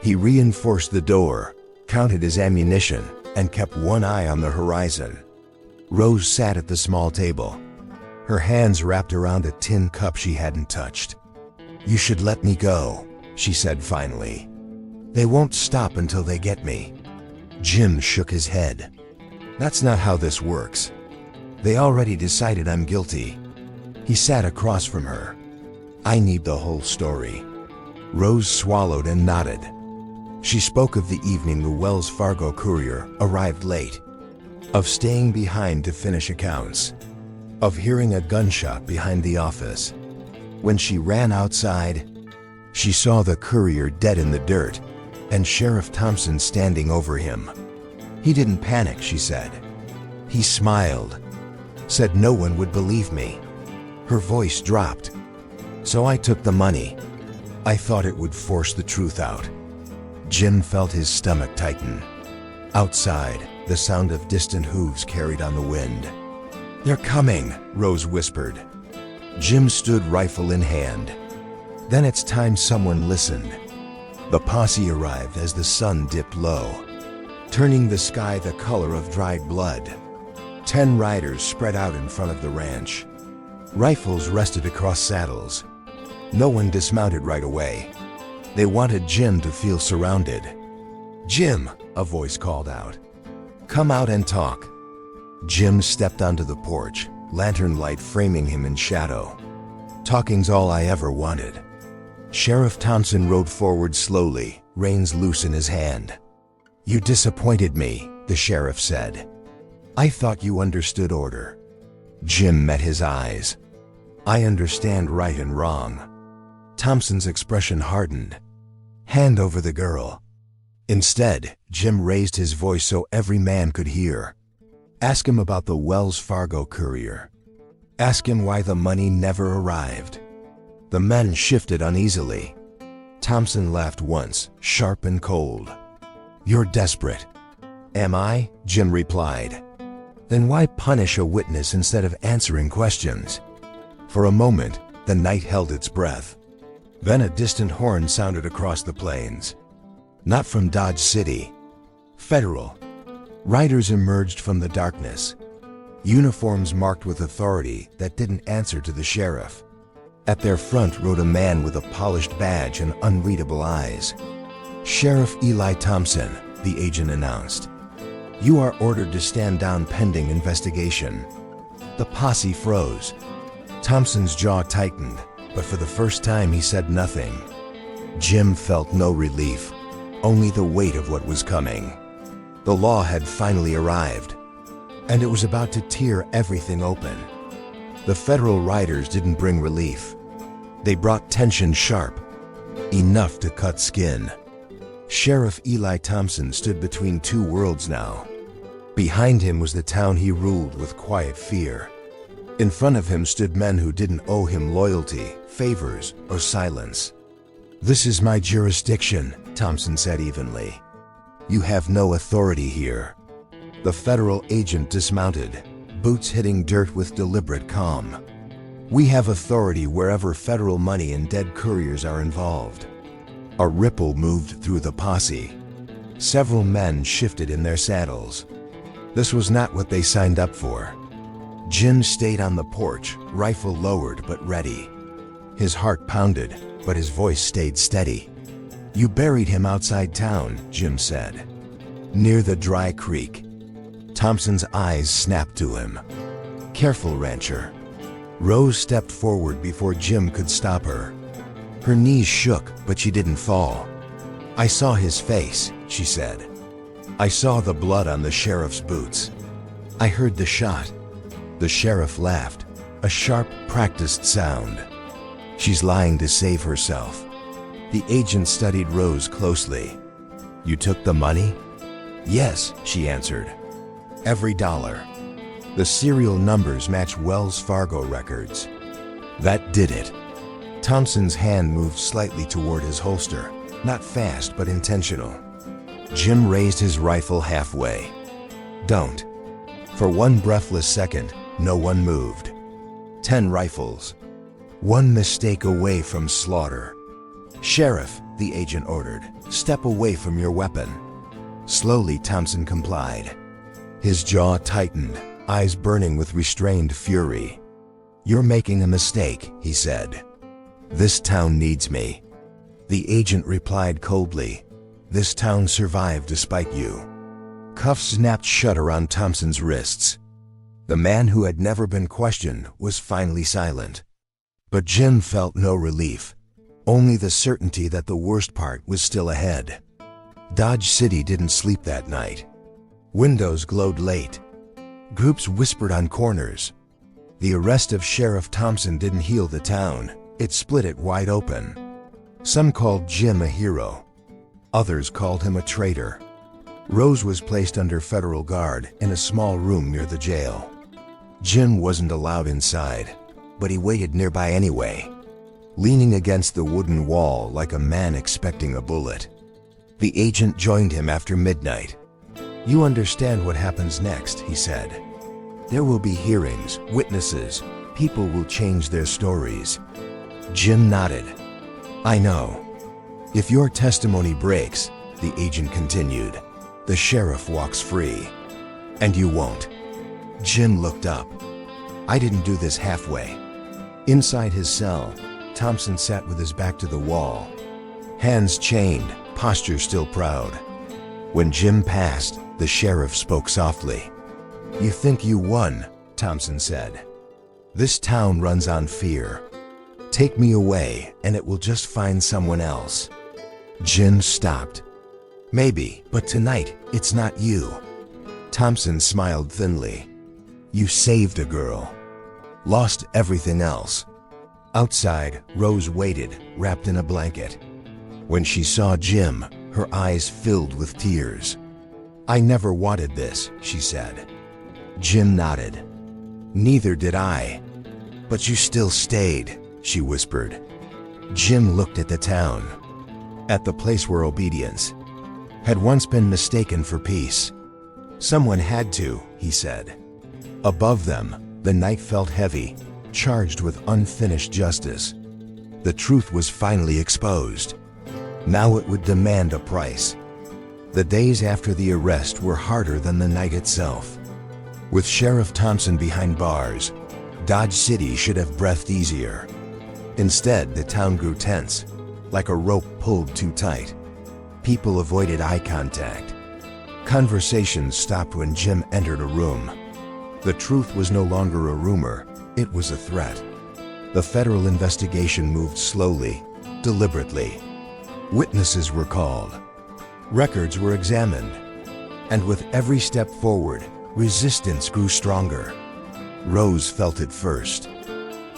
Speaker 1: He reinforced the door, counted his ammunition, and kept one eye on the horizon. Rose sat at the small table, her hands wrapped around a tin cup she hadn't touched. "You should let me go," she said finally. "They won't stop until they get me." Jim shook his head. "That's not how this works. They already decided I'm guilty." He sat across from her. "I need the whole story." Rose swallowed and nodded. She spoke of the evening the Wells Fargo courier arrived late, of staying behind to finish accounts, of hearing a gunshot behind the office. When she ran outside, she saw the courier dead in the dirt and Sheriff Thompson standing over him. "He didn't panic," she said. "He smiled, said no one would believe me." Her voice dropped. "So I took the money. I thought it would force the truth out." Jim felt his stomach tighten. Outside, the sound of distant hooves carried on the wind. "They're coming," Rose whispered. Jim stood rifle in hand. Then it's time someone listened. The posse arrived as the sun dipped low, turning the sky the color of dried blood. 10 riders spread out in front of the ranch. Rifles rested across saddles. No one dismounted right away. They wanted Jim to feel surrounded. "Jim," a voice called out. "Come out and talk." Jim stepped onto the porch, lantern light framing him in shadow. "Talking's all I ever wanted." Sheriff Thompson rode forward slowly, reins loose in his hand. "You disappointed me," the sheriff said. "I thought you understood order." Jim met his eyes. "I understand right and wrong." Thompson's expression hardened. "Hand over the girl." Instead, Jim raised his voice so every man could hear. "Ask him about the Wells Fargo courier. Ask him why the money never arrived." The men shifted uneasily. Thompson laughed once, sharp and cold. "You're desperate." "Am I?" Jim replied. "Then why punish a witness instead of answering questions?" For a moment, the night held its breath. Then a distant horn sounded across the plains. Not from Dodge City. Federal. Riders emerged from the darkness, uniforms marked with authority that didn't answer to the sheriff. At their front rode a man with a polished badge and unreadable eyes. "Sheriff Eli Thompson," the agent announced. "You are ordered to stand down pending investigation." The posse froze. Thompson's jaw tightened, but for the first time he said nothing. Jim felt no relief, only the weight of what was coming. The law had finally arrived, and it was about to tear everything open. The federal riders didn't bring relief. They brought tension sharp, enough to cut skin. Sheriff Eli Thompson stood between two worlds now. Behind him was the town he ruled with quiet fear. In front of him stood men who didn't owe him loyalty, favors, or silence. "This is my jurisdiction," Thompson said evenly. "You have no authority here." The federal agent dismounted, boots hitting dirt with deliberate calm. "We have authority wherever federal money and dead couriers are involved." A ripple moved through the posse. Several men shifted in their saddles. This was not what they signed up for. Jim stayed on the porch, rifle lowered but ready. His heart pounded, but his voice stayed steady. "You buried him outside town," Jim said. "Near the dry creek." Thompson's eyes snapped to him. "Careful, rancher." Rose stepped forward before Jim could stop her. Her knees shook, but she didn't fall. "I saw his face," she said. "I saw the blood on the sheriff's boots. I heard the shot. The sheriff laughed, a sharp, practiced sound. She's lying to save herself. The agent studied Rose closely. You took the money? Yes, she answered. Every dollar. The serial numbers match Wells Fargo records. That did it. Thompson's hand moved slightly toward his holster, not fast but intentional. Jim raised his rifle halfway. Don't. For one breathless second, no one moved. 10 rifles. One mistake away from slaughter. Sheriff, the agent ordered, step away from your weapon. Slowly, Thompson complied. His jaw tightened, eyes burning with restrained fury. You're making a mistake, he said. This town needs me. The agent replied coldly. This town survived despite you. Cuffs snapped shut around Thompson's wrists. The man who had never been questioned was finally silent. But Jim felt no relief, only the certainty that the worst part was still ahead. Dodge City didn't sleep that night. Windows glowed late. Groups whispered on corners. The arrest of Sheriff Thompson didn't heal the town, it split it wide open. Some called Jim a hero. Others called him a traitor. Rose was placed under federal guard in a small room near the jail. Jim wasn't allowed inside, but he waited nearby anyway, leaning against the wooden wall like a man expecting a bullet. The agent joined him after midnight. You understand what happens next, he said. There will be hearings, witnesses, people will change their stories. Jim nodded. I know. If your testimony breaks, the agent continued, the sheriff walks free. And you won't. Jim looked up. I didn't do this halfway. Inside his cell, Thompson sat with his back to the wall. Hands chained, posture still proud. When Jim passed, the sheriff spoke softly. You think you won, Thompson said. This town runs on fear. Take me away, and it will just find someone else. Jim stopped. Maybe, but tonight, it's not you. Thompson smiled thinly. You saved a girl. Lost everything else. Outside, Rose waited, wrapped in a blanket. When she saw Jim, her eyes filled with tears. I never wanted this, she said. Jim nodded. Neither did I. But you still stayed, she whispered. Jim looked at the town, at the place where obedience had once been mistaken for peace. Someone had to, he said. Above them, the night felt heavy, charged with unfinished justice. The truth was finally exposed. Now it would demand a price. The days after the arrest were harder than the night itself. With Sheriff Thompson behind bars, Dodge City should have breathed easier. Instead, the town grew tense, like a rope pulled too tight. People avoided eye contact. Conversations stopped when Jim entered a room. The truth was no longer a rumor, it was a threat. The federal investigation moved slowly, deliberately. Witnesses were called. Records were examined. And with every step forward, resistance grew stronger. Rose felt it first.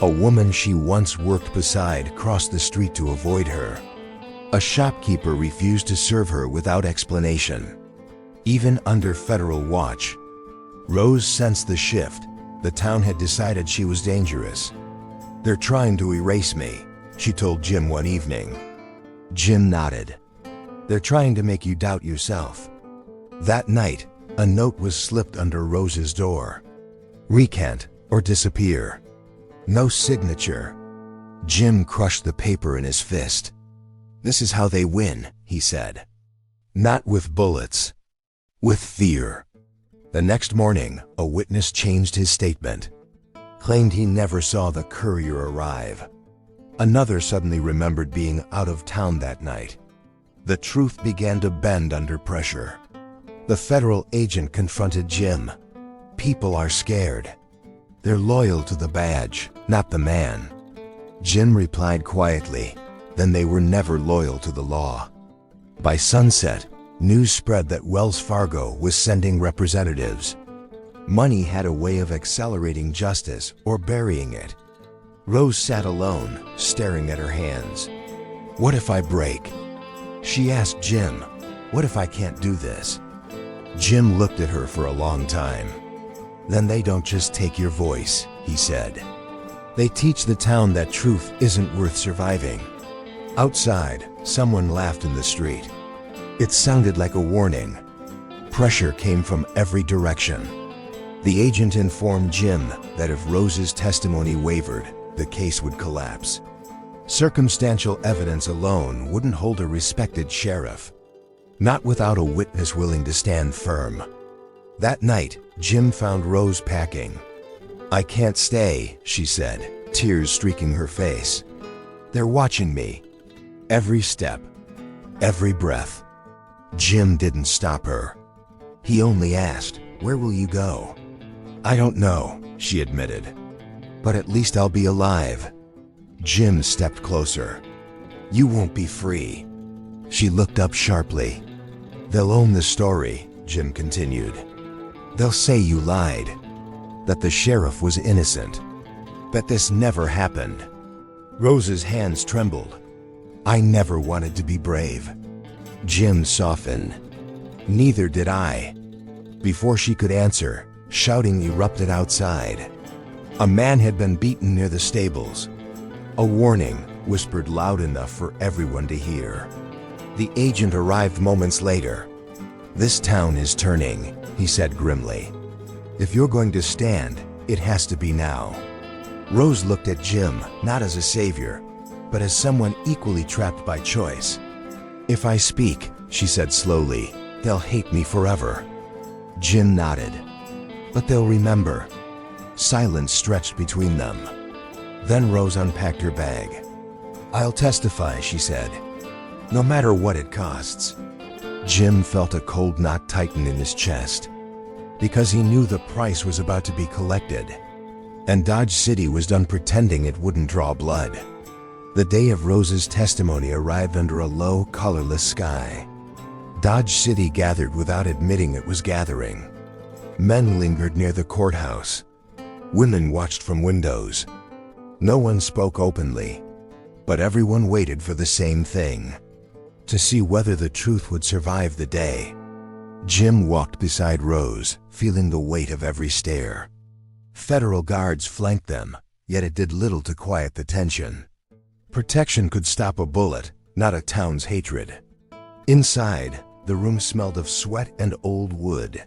Speaker 1: A woman she once worked beside crossed the street to avoid her. A shopkeeper refused to serve her without explanation. Even under federal watch, Rose sensed the shift. The town had decided she was dangerous. They're trying to erase me, she told Jim one evening. Jim nodded. They're trying to make you doubt yourself. That night, a note was slipped under Rose's door. Recant or disappear. No signature. Jim crushed the paper in his fist. This is how they win, he said. Not with bullets. With fear. The next morning, a witness changed his statement. Claimed he never saw the courier arrive. Another suddenly remembered being out of town that night. The truth began to bend under pressure. The federal agent confronted Jim. People are scared. They're loyal to the badge, not the man. Jim replied quietly, then they were never loyal to the law. By sunset, news spread that Wells Fargo was sending representatives. Money had a way of accelerating justice or burying it. Rose sat alone, staring at her hands. What if I break? She asked Jim. What if I can't do this? Jim looked at her for a long time. Then they don't just take your voice, he said. They teach the town that truth isn't worth surviving. Outside, someone laughed in the street. It sounded like a warning. Pressure came from every direction. The agent informed Jim that if Rose's testimony wavered, the case would collapse. Circumstantial evidence alone wouldn't hold a respected sheriff. Not without a witness willing to stand firm. That night, Jim found Rose packing. I can't stay, she said, tears streaking her face. They're watching me. Every step, every breath. Jim didn't stop her. He only asked, where will you go? I don't know, she admitted. But at least I'll be alive. Jim stepped closer. You won't be free. She looked up sharply. They'll own the story, Jim continued. They'll say you lied, that the sheriff was innocent, that this never happened. Rose's hands trembled. I never wanted to be brave. Jim softened. Neither did I. Before she could answer, shouting erupted outside. A man had been beaten near the stables. A warning, whispered loud enough for everyone to hear. The agent arrived moments later. This town is turning, he said grimly. If you're going to stand, it has to be now. Rose looked at Jim, not as a savior, but as someone equally trapped by choice. If I speak, she said slowly, they'll hate me forever. Jim nodded. But they'll remember. Silence stretched between them. Then Rose unpacked her bag. I'll testify, she said, no matter what it costs. Jim felt a cold knot tighten in his chest, because he knew the price was about to be collected, and Dodge City was done pretending it wouldn't draw blood. The day of Rose's testimony arrived under a low, colorless sky. Dodge City gathered without admitting it was gathering. Men lingered near the courthouse. Women watched from windows. No one spoke openly, but everyone waited for the same thing, to see whether the truth would survive the day. Jim walked beside Rose, feeling the weight of every stare. Federal guards flanked them, yet it did little to quiet the tension. Protection could stop a bullet, not a town's hatred. Inside, the room smelled of sweat and old wood.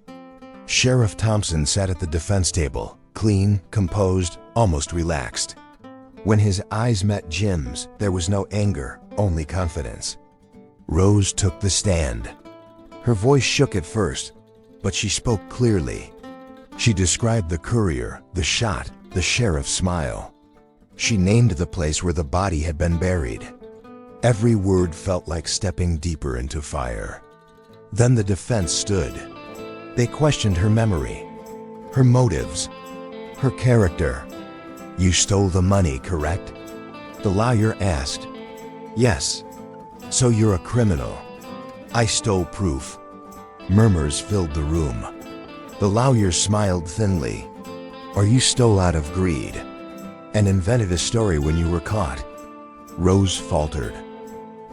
Speaker 1: Sheriff Thompson sat at the defense table, clean, composed, almost relaxed. When his eyes met Jim's, there was no anger, only confidence. Rose took the stand. Her voice shook at first, but she spoke clearly. She described the courier, the shot, the sheriff's smile. She named the place where the body had been buried. Every word felt like stepping deeper into fire. Then the defense stood. They questioned her memory, her motives, her character. You stole the money, correct? The lawyer asked. Yes. So you're a criminal. I stole proof. Murmurs filled the room. The lawyer smiled thinly. Or you stole out of greed and invented a story when you were caught. Rose faltered.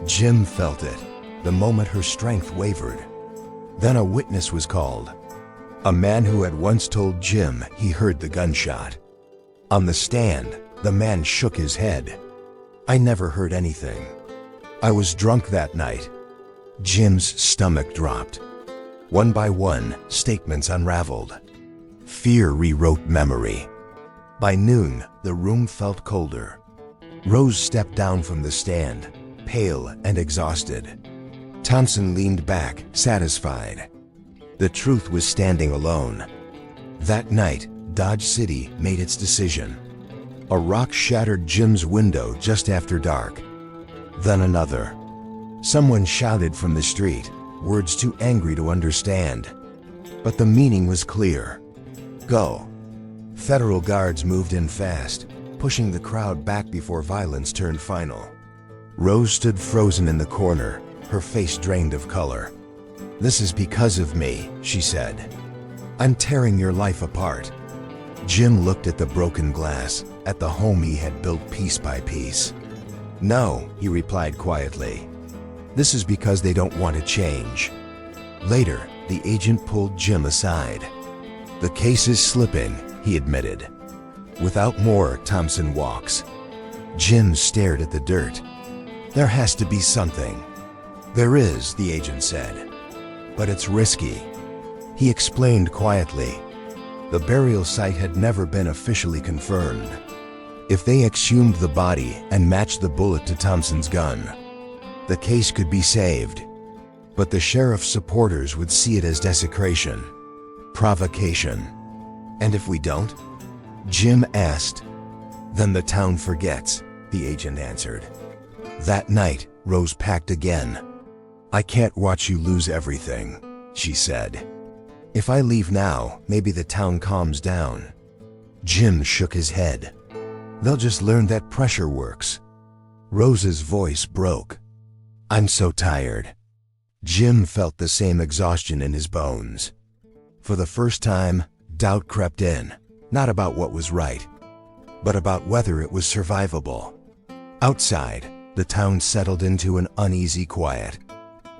Speaker 1: Jim felt it, the moment her strength wavered. Then a witness was called. A man who had once told Jim he heard the gunshot. On the stand, the man shook his head. I never heard anything. I was drunk that night. Jim's stomach dropped. One by one, statements unraveled. Fear rewrote memory. By noon, the room felt colder. Rose stepped down from the stand, pale and exhausted. Thompson leaned back, satisfied. The truth was standing alone. That night, Dodge City made its decision. A rock shattered Jim's window just after dark. Then another. Someone shouted from the street, words too angry to understand. But the meaning was clear. Go. Federal guards moved in fast, pushing the crowd back before violence turned final. Rose stood frozen in the corner, her face drained of color. This is because of me, she said. I'm tearing your life apart." Jim looked at the broken glass, at the home he had built piece by piece. "No," he replied quietly. "This is because they don't want to change." Later, the agent pulled Jim aside. "The case is slipping," he admitted. Without more, Thompson walks. Jim stared at the dirt. "There has to be something." "There is," the agent said. "But it's risky." He explained quietly. The burial site had never been officially confirmed. If they exhumed the body and matched the bullet to Thompson's gun, the case could be saved. But the sheriff's supporters would see it as desecration, provocation. "And if we don't?" Jim asked. "Then the town forgets," the agent answered. That night, Rose packed again. "I can't watch you lose everything," she said. "If I leave now, maybe the town calms down." Jim shook his head. "They'll just learn that pressure works." Rose's voice broke. "I'm so tired." Jim felt the same exhaustion in his bones. For the first time, doubt crept in, not about what was right, but about whether it was survivable. Outside, the town settled into an uneasy quiet,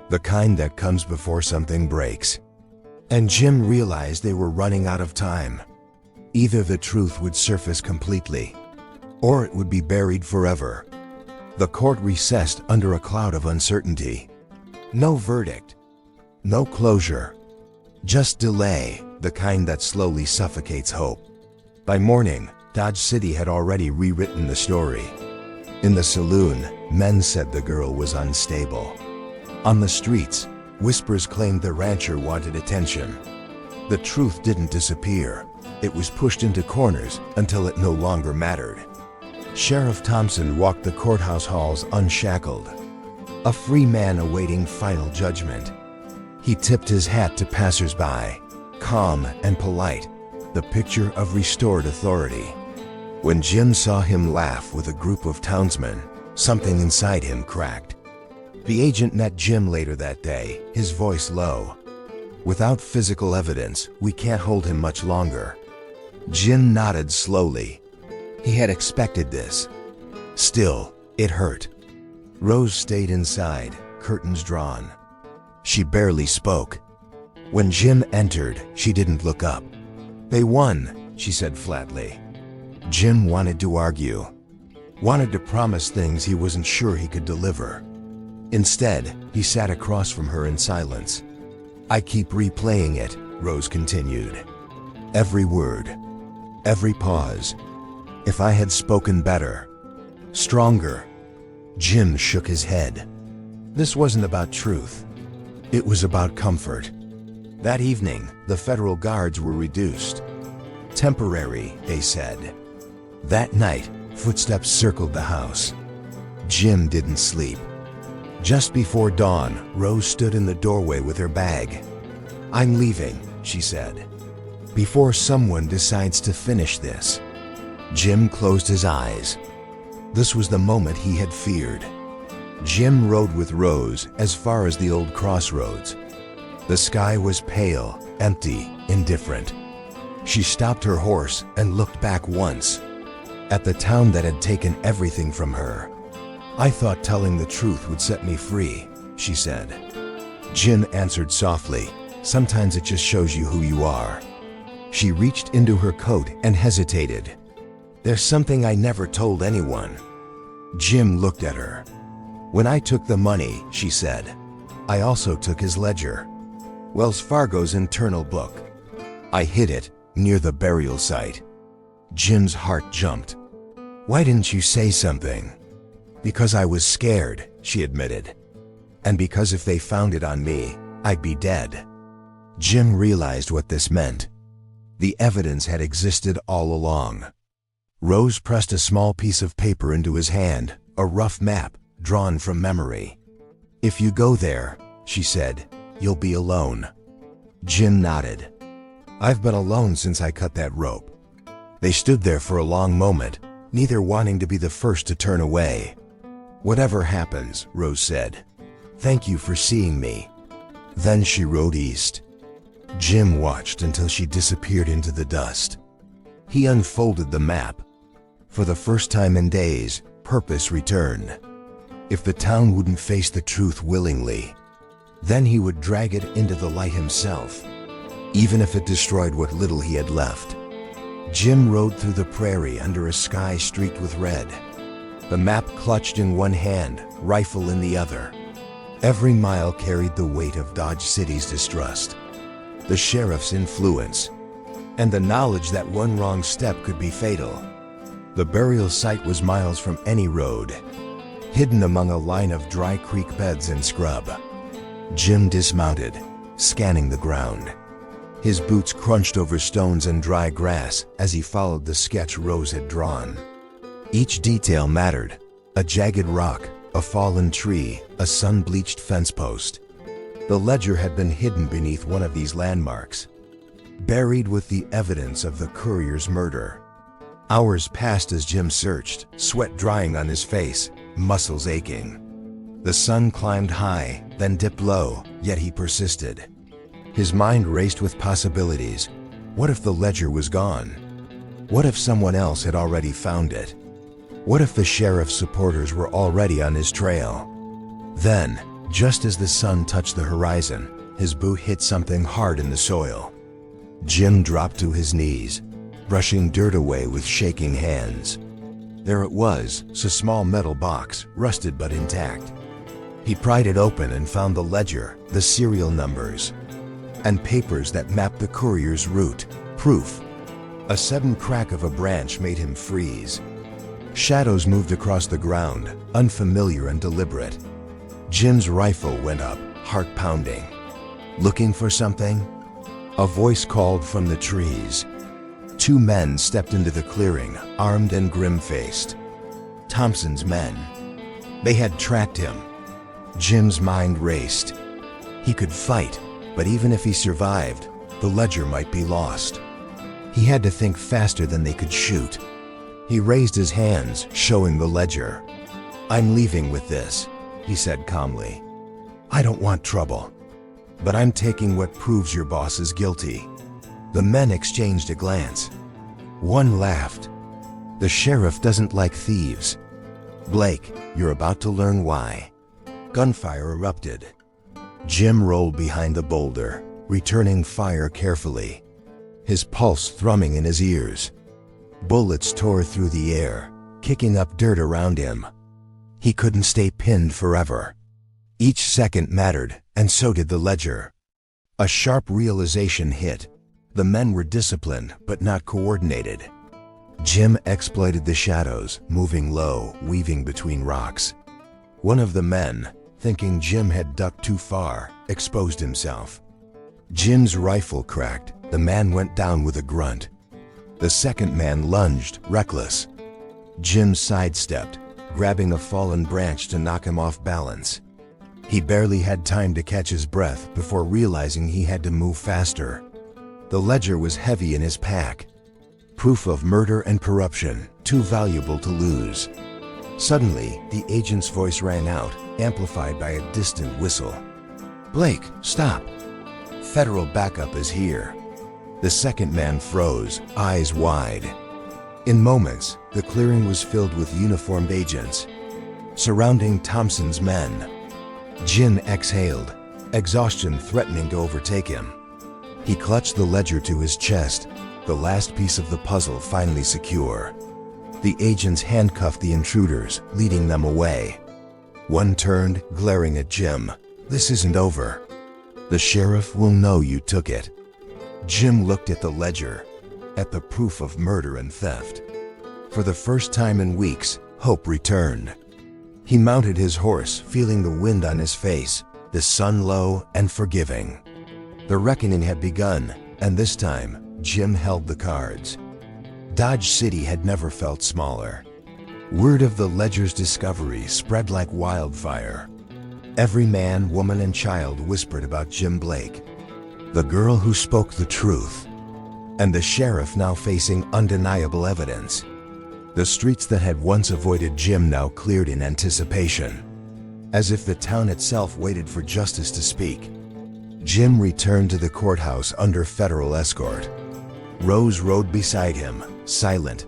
Speaker 1: the kind that comes before something breaks. And Jim realized they were running out of time. Either the truth would surface completely, or it would be buried forever. The court recessed under a cloud of uncertainty. No verdict, no closure, just delay, the kind that slowly suffocates hope. By morning, Dodge City had already rewritten the story. In the saloon, men said the girl was unstable. On the streets, whispers claimed the rancher wanted attention. The truth didn't disappear. It was pushed into corners until it no longer mattered. Sheriff Thompson walked the courthouse halls unshackled, a free man awaiting final judgment. He tipped his hat to passers-by, calm and polite, the picture of restored authority. When Jim saw him laugh with a group of townsmen, something inside him cracked. The agent met Jim later that day, his voice low. "Without physical evidence, we can't hold him much longer." Jim nodded slowly. He had expected this. Still, it hurt. Rose stayed inside, curtains drawn. She barely spoke. When Jim entered, she didn't look up. "They won," she said flatly. Jim wanted to argue, wanted to promise things he wasn't sure he could deliver. Instead, he sat across from her in silence. "I keep replaying it," Rose continued. "Every word, every pause. If I had spoken better, stronger." Jim shook his head. This wasn't about truth. It was about comfort. That evening, the federal guards were reduced. Temporary, they said. That night, footsteps circled the house. Jim didn't sleep. Just before dawn, Rose stood in the doorway with her bag. "I'm leaving," she said, "before someone decides to finish this." Jim closed his eyes. This was the moment he had feared. Jim rode with Rose as far as the old crossroads. The sky was pale, empty, indifferent. She stopped her horse and looked back once, at the town that had taken everything from her. "I thought telling the truth would set me free," she said. Jim answered softly, "Sometimes it just shows you who you are." She reached into her coat and hesitated. "There's something I never told anyone." Jim looked at her. "When I took the money," she said, "I also took his ledger. Wells Fargo's internal book. I hid it near the burial site." Jim's heart jumped. "Why didn't you say something?" "Because I was scared," she admitted. "And because if they found it on me, I'd be dead." Jim realized what this meant. The evidence had existed all along. Rose pressed a small piece of paper into his hand, a rough map, drawn from memory. "If you go there," she said, "you'll be alone." Jim nodded. "I've been alone since I cut that rope." They stood there for a long moment, neither wanting to be the first to turn away. "Whatever happens," Rose said, "thank you for seeing me." Then she rode east. Jim watched until she disappeared into the dust. He unfolded the map. For the first time in days, purpose returned. If the town wouldn't face the truth willingly, then he would drag it into the light himself, even if it destroyed what little he had left. Jim rode through the prairie under a sky streaked with red. The map clutched in one hand, rifle in the other. Every mile carried the weight of Dodge City's distrust, the sheriff's influence, and the knowledge that one wrong step could be fatal. The burial site was miles from any road, hidden among a line of dry creek beds and scrub. Jim dismounted, scanning the ground. His boots crunched over stones and dry grass as he followed the sketch Rose had drawn. Each detail mattered: a jagged rock, a fallen tree, a sun-bleached fence post. The ledger had been hidden beneath one of these landmarks, buried with the evidence of the courier's murder. Hours passed as Jim searched, sweat drying on his face, muscles aching. The sun climbed high, then dipped low, yet he persisted. His mind raced with possibilities. What if the ledger was gone? What if someone else had already found it? What if the sheriff's supporters were already on his trail? Then, just as the sun touched the horizon, his boot hit something hard in the soil. Jim dropped to his knees, brushing dirt away with shaking hands. There it was, a small metal box, rusted but intact. He pried it open and found the ledger, the serial numbers, and papers that mapped the courier's route. Proof. A sudden crack of a branch made him freeze. Shadows moved across the ground, unfamiliar and deliberate. Jim's rifle went up, heart pounding. Looking for something? A voice called from the trees. Two men stepped into the clearing, armed and grim-faced. Thompson's men. They had tracked him. Jim's mind raced. He could fight, but even if he survived, the ledger might be lost. He had to think faster than they could shoot. He raised his hands, showing the ledger. "I'm leaving with this," he said calmly. "I don't want trouble, but I'm taking what proves your boss is guilty." The men exchanged a glance. One laughed. "The sheriff doesn't like thieves. Blake, you're about to learn why." Gunfire erupted. Jim rolled behind the boulder, returning fire carefully, his pulse thrumming in his ears. Bullets tore through the air, kicking up dirt around him. He couldn't stay pinned forever. Each second mattered, and so did the ledger. A sharp realization hit. The men were disciplined, but not coordinated. Jim exploited the shadows, moving low, weaving between rocks. One of the men, thinking Jim had ducked too far, exposed himself. Jim's rifle cracked. The man went down with a grunt. The second man lunged, reckless. Jim sidestepped, grabbing a fallen branch to knock him off balance. He barely had time to catch his breath before realizing he had to move faster. The ledger was heavy in his pack. Proof of murder and corruption, too valuable to lose. Suddenly, the agent's voice rang out, amplified by a distant whistle. "Blake, stop! Federal backup is here." The second man froze, eyes wide. In moments, the clearing was filled with uniformed agents, surrounding Thompson's men. Jim exhaled, exhaustion threatening to overtake him. He clutched the ledger to his chest, the last piece of the puzzle finally secure. The agents handcuffed the intruders, leading them away. One turned, glaring at Jim. "This isn't over. The sheriff will know you took it." Jim looked at the ledger, at the proof of murder and theft. For the first time in weeks, hope returned. He mounted his horse, feeling the wind on his face, the sun low and forgiving. The reckoning had begun, and this time, Jim held the cards. Dodge City had never felt smaller. Word of the ledger's discovery spread like wildfire. Every man, woman, and child whispered about Jim Blake, the girl who spoke the truth, and the sheriff now facing undeniable evidence. The streets that had once avoided Jim now cleared in anticipation, as if the town itself waited for justice to speak. Jim returned to the courthouse under federal escort. Rose rode beside him, silent,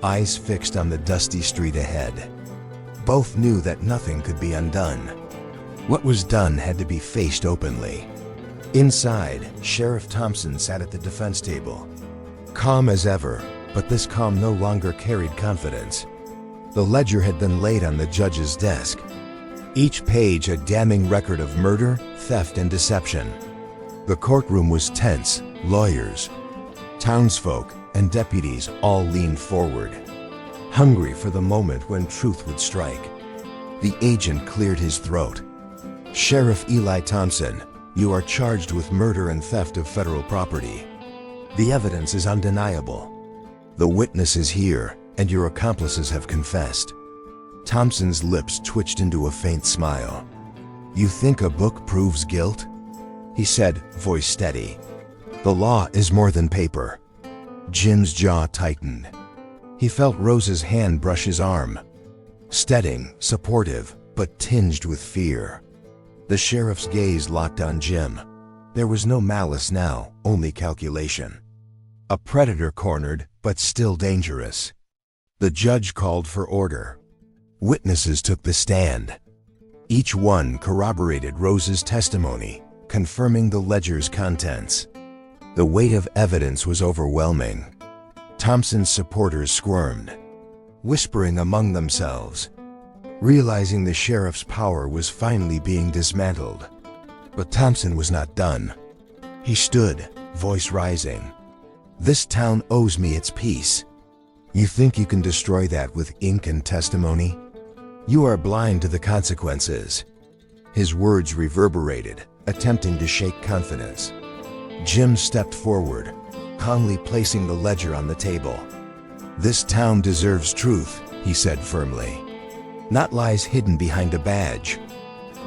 Speaker 1: eyes fixed on the dusty street ahead. Both knew that nothing could be undone. What was done had to be faced openly. Inside, Sheriff Thompson sat at the defense table. Calm as ever, but this calm no longer carried confidence. The ledger had been laid on the judge's desk. Each page a damning record of murder, theft, and deception. The courtroom was tense. Lawyers, townsfolk, and deputies all leaned forward, hungry for the moment when truth would strike. The agent cleared his throat. "Sheriff Eli Thompson, you are charged with murder and theft of federal property. The evidence is undeniable. The witness is here, and your accomplices have confessed." Thompson's lips twitched into a faint smile. "You think a book proves guilt?" he said, voice steady. "The law is more than paper." Jim's jaw tightened. He felt Rose's hand brush his arm. Steadying, supportive, but tinged with fear. The sheriff's gaze locked on Jim. There was no malice now, only calculation. A predator cornered, but still dangerous. The judge called for order. Witnesses took the stand. Each one corroborated Rose's testimony, confirming the ledger's contents. The weight of evidence was overwhelming. Thompson's supporters squirmed, whispering among themselves, realizing the sheriff's power was finally being dismantled. But Thompson was not done. He stood, voice rising. "This town owes me its peace. You think you can destroy that with ink and testimony? You are blind to the consequences." His words reverberated, attempting to shake confidence. Jim stepped forward, calmly placing the ledger on the table. "This town deserves truth," he said firmly. "Not lies hidden behind a badge."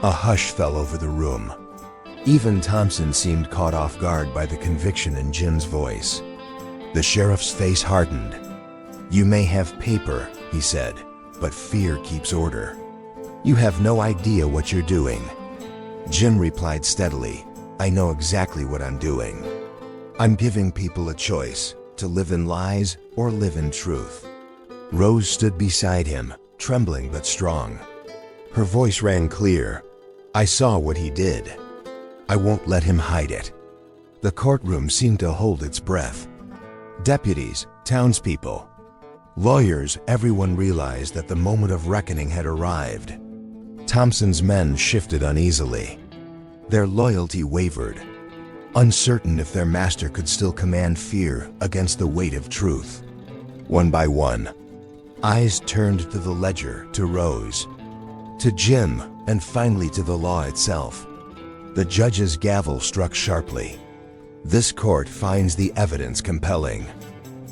Speaker 1: A hush fell over the room. Even Thompson seemed caught off guard by the conviction in Jim's voice. The sheriff's face hardened. "You may have paper," he said, "but fear keeps order. You have no idea what you're doing." Jim replied steadily, "I know exactly what I'm doing. I'm giving people a choice, to live in lies or live in truth." Rose stood beside him, trembling but strong. Her voice rang clear. "I saw what he did. I won't let him hide it." The courtroom seemed to hold its breath. Deputies, townspeople, lawyers, everyone realized that the moment of reckoning had arrived. Thompson's men shifted uneasily. Their loyalty wavered, uncertain if their master could still command fear against the weight of truth. One by one, eyes turned to the ledger, to Rose, to Jim, and finally to the law itself. The judge's gavel struck sharply. "This court finds the evidence compelling.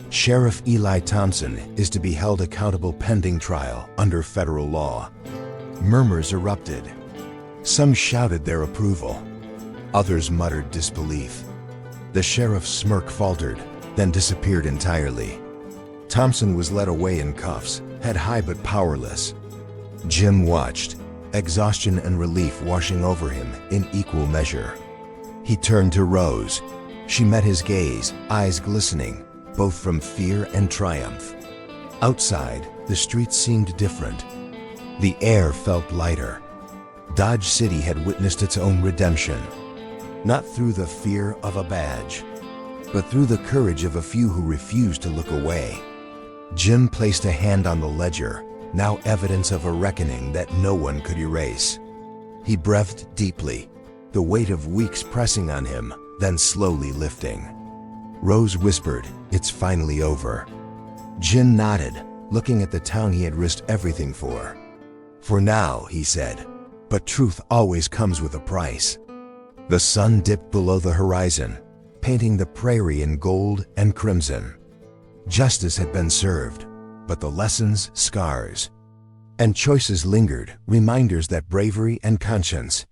Speaker 1: Sheriff Eli Thompson is to be held accountable pending trial under federal law." Murmurs erupted. Some shouted their approval. Others muttered disbelief. The sheriff's smirk faltered, then disappeared entirely. Thompson was led away in cuffs, head high but powerless. Jim watched, exhaustion and relief washing over him in equal measure. He turned to Rose. She met his gaze, eyes glistening, both from fear and triumph. Outside, the streets seemed different. The air felt lighter. Dodge City had witnessed its own redemption, not through the fear of a badge, but through the courage of a few who refused to look away. Jim placed a hand on the ledger, now evidence of a reckoning that no one could erase. He breathed deeply, the weight of weeks pressing on him, then slowly lifting. Rose whispered, "It's finally over." Jim nodded, looking at the town he had risked everything for. "For now," he said, "but truth always comes with a price." The sun dipped below the horizon, painting the prairie in gold and crimson. Justice had been served, but the lessons, scars, and choices lingered, reminders that bravery and conscience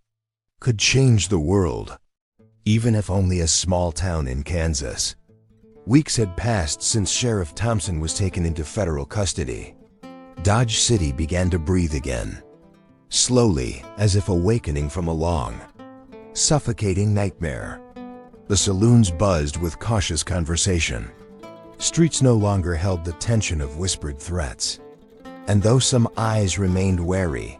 Speaker 1: could change the world, even if only a small town in Kansas. Weeks had passed since Sheriff Thompson was taken into federal custody. Dodge City began to breathe again, slowly, as if awakening from a long, suffocating nightmare. The saloons buzzed with cautious conversation. Streets no longer held the tension of whispered threats. And though some eyes remained wary,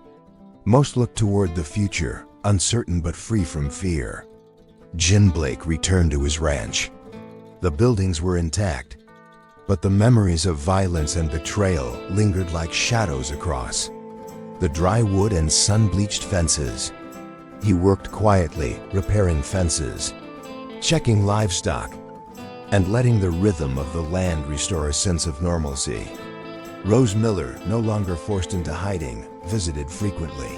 Speaker 1: most looked toward the future, uncertain but free from fear. Jim Blake returned to his ranch. The buildings were intact, but the memories of violence and betrayal lingered like shadows across the dry wood and sun-bleached fences. He worked quietly, repairing fences, checking livestock, and letting the rhythm of the land restore a sense of normalcy. Rose Miller, no longer forced into hiding, visited frequently.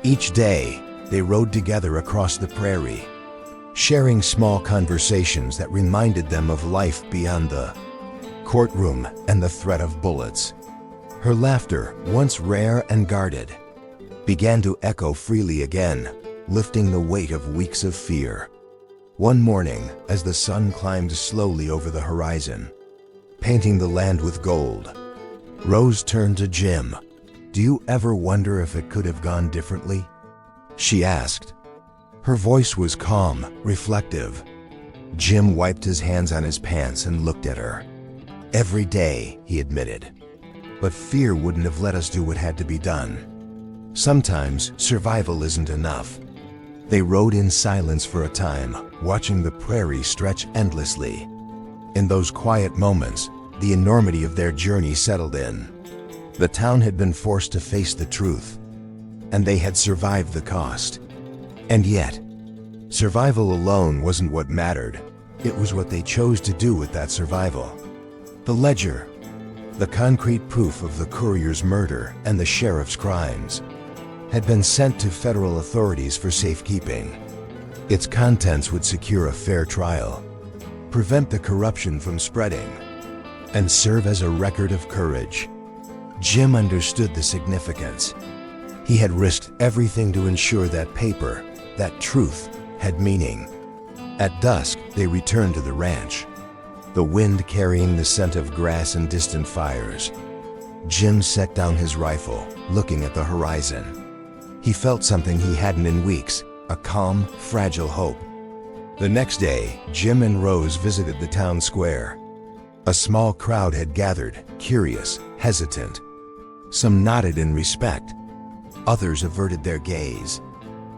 Speaker 1: Each day, they rode together across the prairie, sharing small conversations that reminded them of life beyond the courtroom and the threat of bullets. Her laughter, once rare and guarded, began to echo freely again, lifting the weight of weeks of fear. One morning, as the sun climbed slowly over the horizon, painting the land with gold, Rose turned to Jim. "Do you ever wonder if it could have gone differently?" she asked. Her voice was calm, reflective. Jim wiped his hands on his pants and looked at her. "Every day," he admitted. "But fear wouldn't have let us do what had to be done. Sometimes survival isn't enough." They rode in silence for a time, watching the prairie stretch endlessly. In those quiet moments, the enormity of their journey settled in. The town had been forced to face the truth, and they had survived the cost. And yet, survival alone wasn't what mattered. It was what they chose to do with that survival. The ledger, the concrete proof of the courier's murder and the sheriff's crimes, had been sent to federal authorities for safekeeping. Its contents would secure a fair trial, prevent the corruption from spreading, and serve as a record of courage. Jim understood the significance. He had risked everything to ensure that paper, that truth, had meaning. At dusk, they returned to the ranch, the wind carrying the scent of grass and distant fires. Jim set down his rifle, looking at the horizon. He felt something he hadn't in weeks, a calm, fragile hope. The next day, Jim and Rose visited the town square. A small crowd had gathered, curious, hesitant. Some nodded in respect. Others averted their gaze,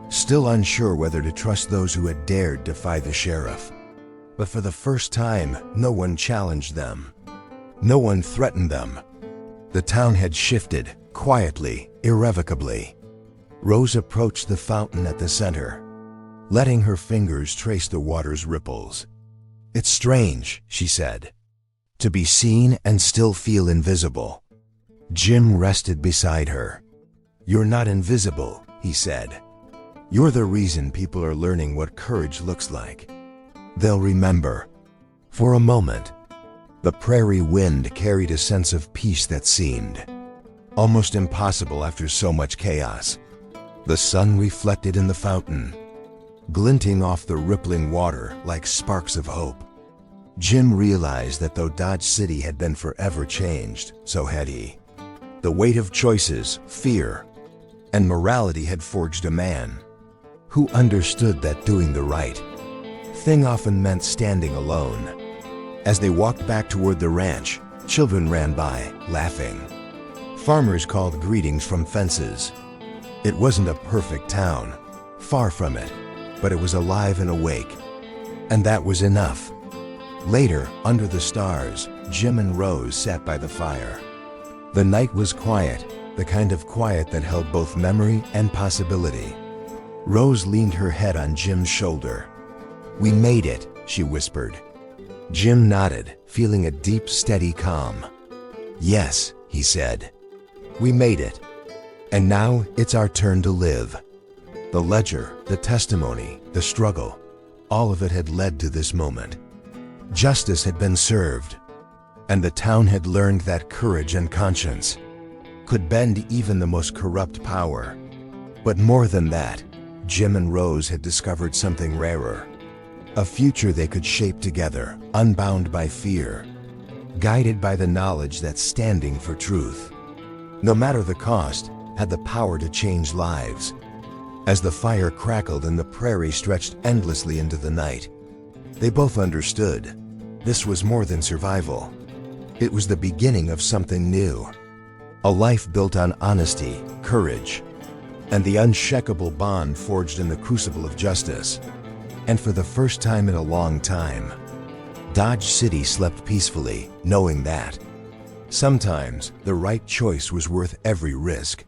Speaker 1: still unsure whether to trust those who had dared defy the sheriff. But for the first time, no one challenged them. No one threatened them. The town had shifted, quietly, irrevocably. Rose approached the fountain at the center, letting her fingers trace the water's ripples. "It's strange," she said, "to be seen and still feel invisible." Jim rested beside her. "You're not invisible," he said. "You're the reason people are learning what courage looks like. They'll remember." For a moment, the prairie wind carried a sense of peace that seemed almost impossible after so much chaos. The sun reflected in the fountain, glinting off the rippling water like sparks of hope. Jim realized that though Dodge City had been forever changed, so had he. The weight of choices, fear, and morality had forged a man who understood that doing the right thing often meant standing alone. As they walked back toward the ranch, children ran by, laughing. Farmers called greetings from fences. It wasn't a perfect town, far from it, but it was alive and awake. And that was enough. Later, under the stars, Jim and Rose sat by the fire. The night was quiet, the kind of quiet that held both memory and possibility. Rose leaned her head on Jim's shoulder. "We made it," she whispered. Jim nodded, feeling a deep, steady calm. "Yes," he said. "We made it. And now it's our turn to live." The ledger, the testimony, the struggle, all of it had led to this moment. Justice had been served, and the town had learned that courage and conscience could bend even the most corrupt power. But more than that, Jim and Rose had discovered something rarer. A future they could shape together, unbound by fear, guided by the knowledge that standing for truth, no matter the cost, had the power to change lives. As the fire crackled and the prairie stretched endlessly into the night, they both understood this was more than survival. It was the beginning of something new. A life built on honesty, courage, and the unshakable bond forged in the crucible of justice. And for the first time in a long time, Dodge City slept peacefully, knowing that sometimes the right choice was worth every risk.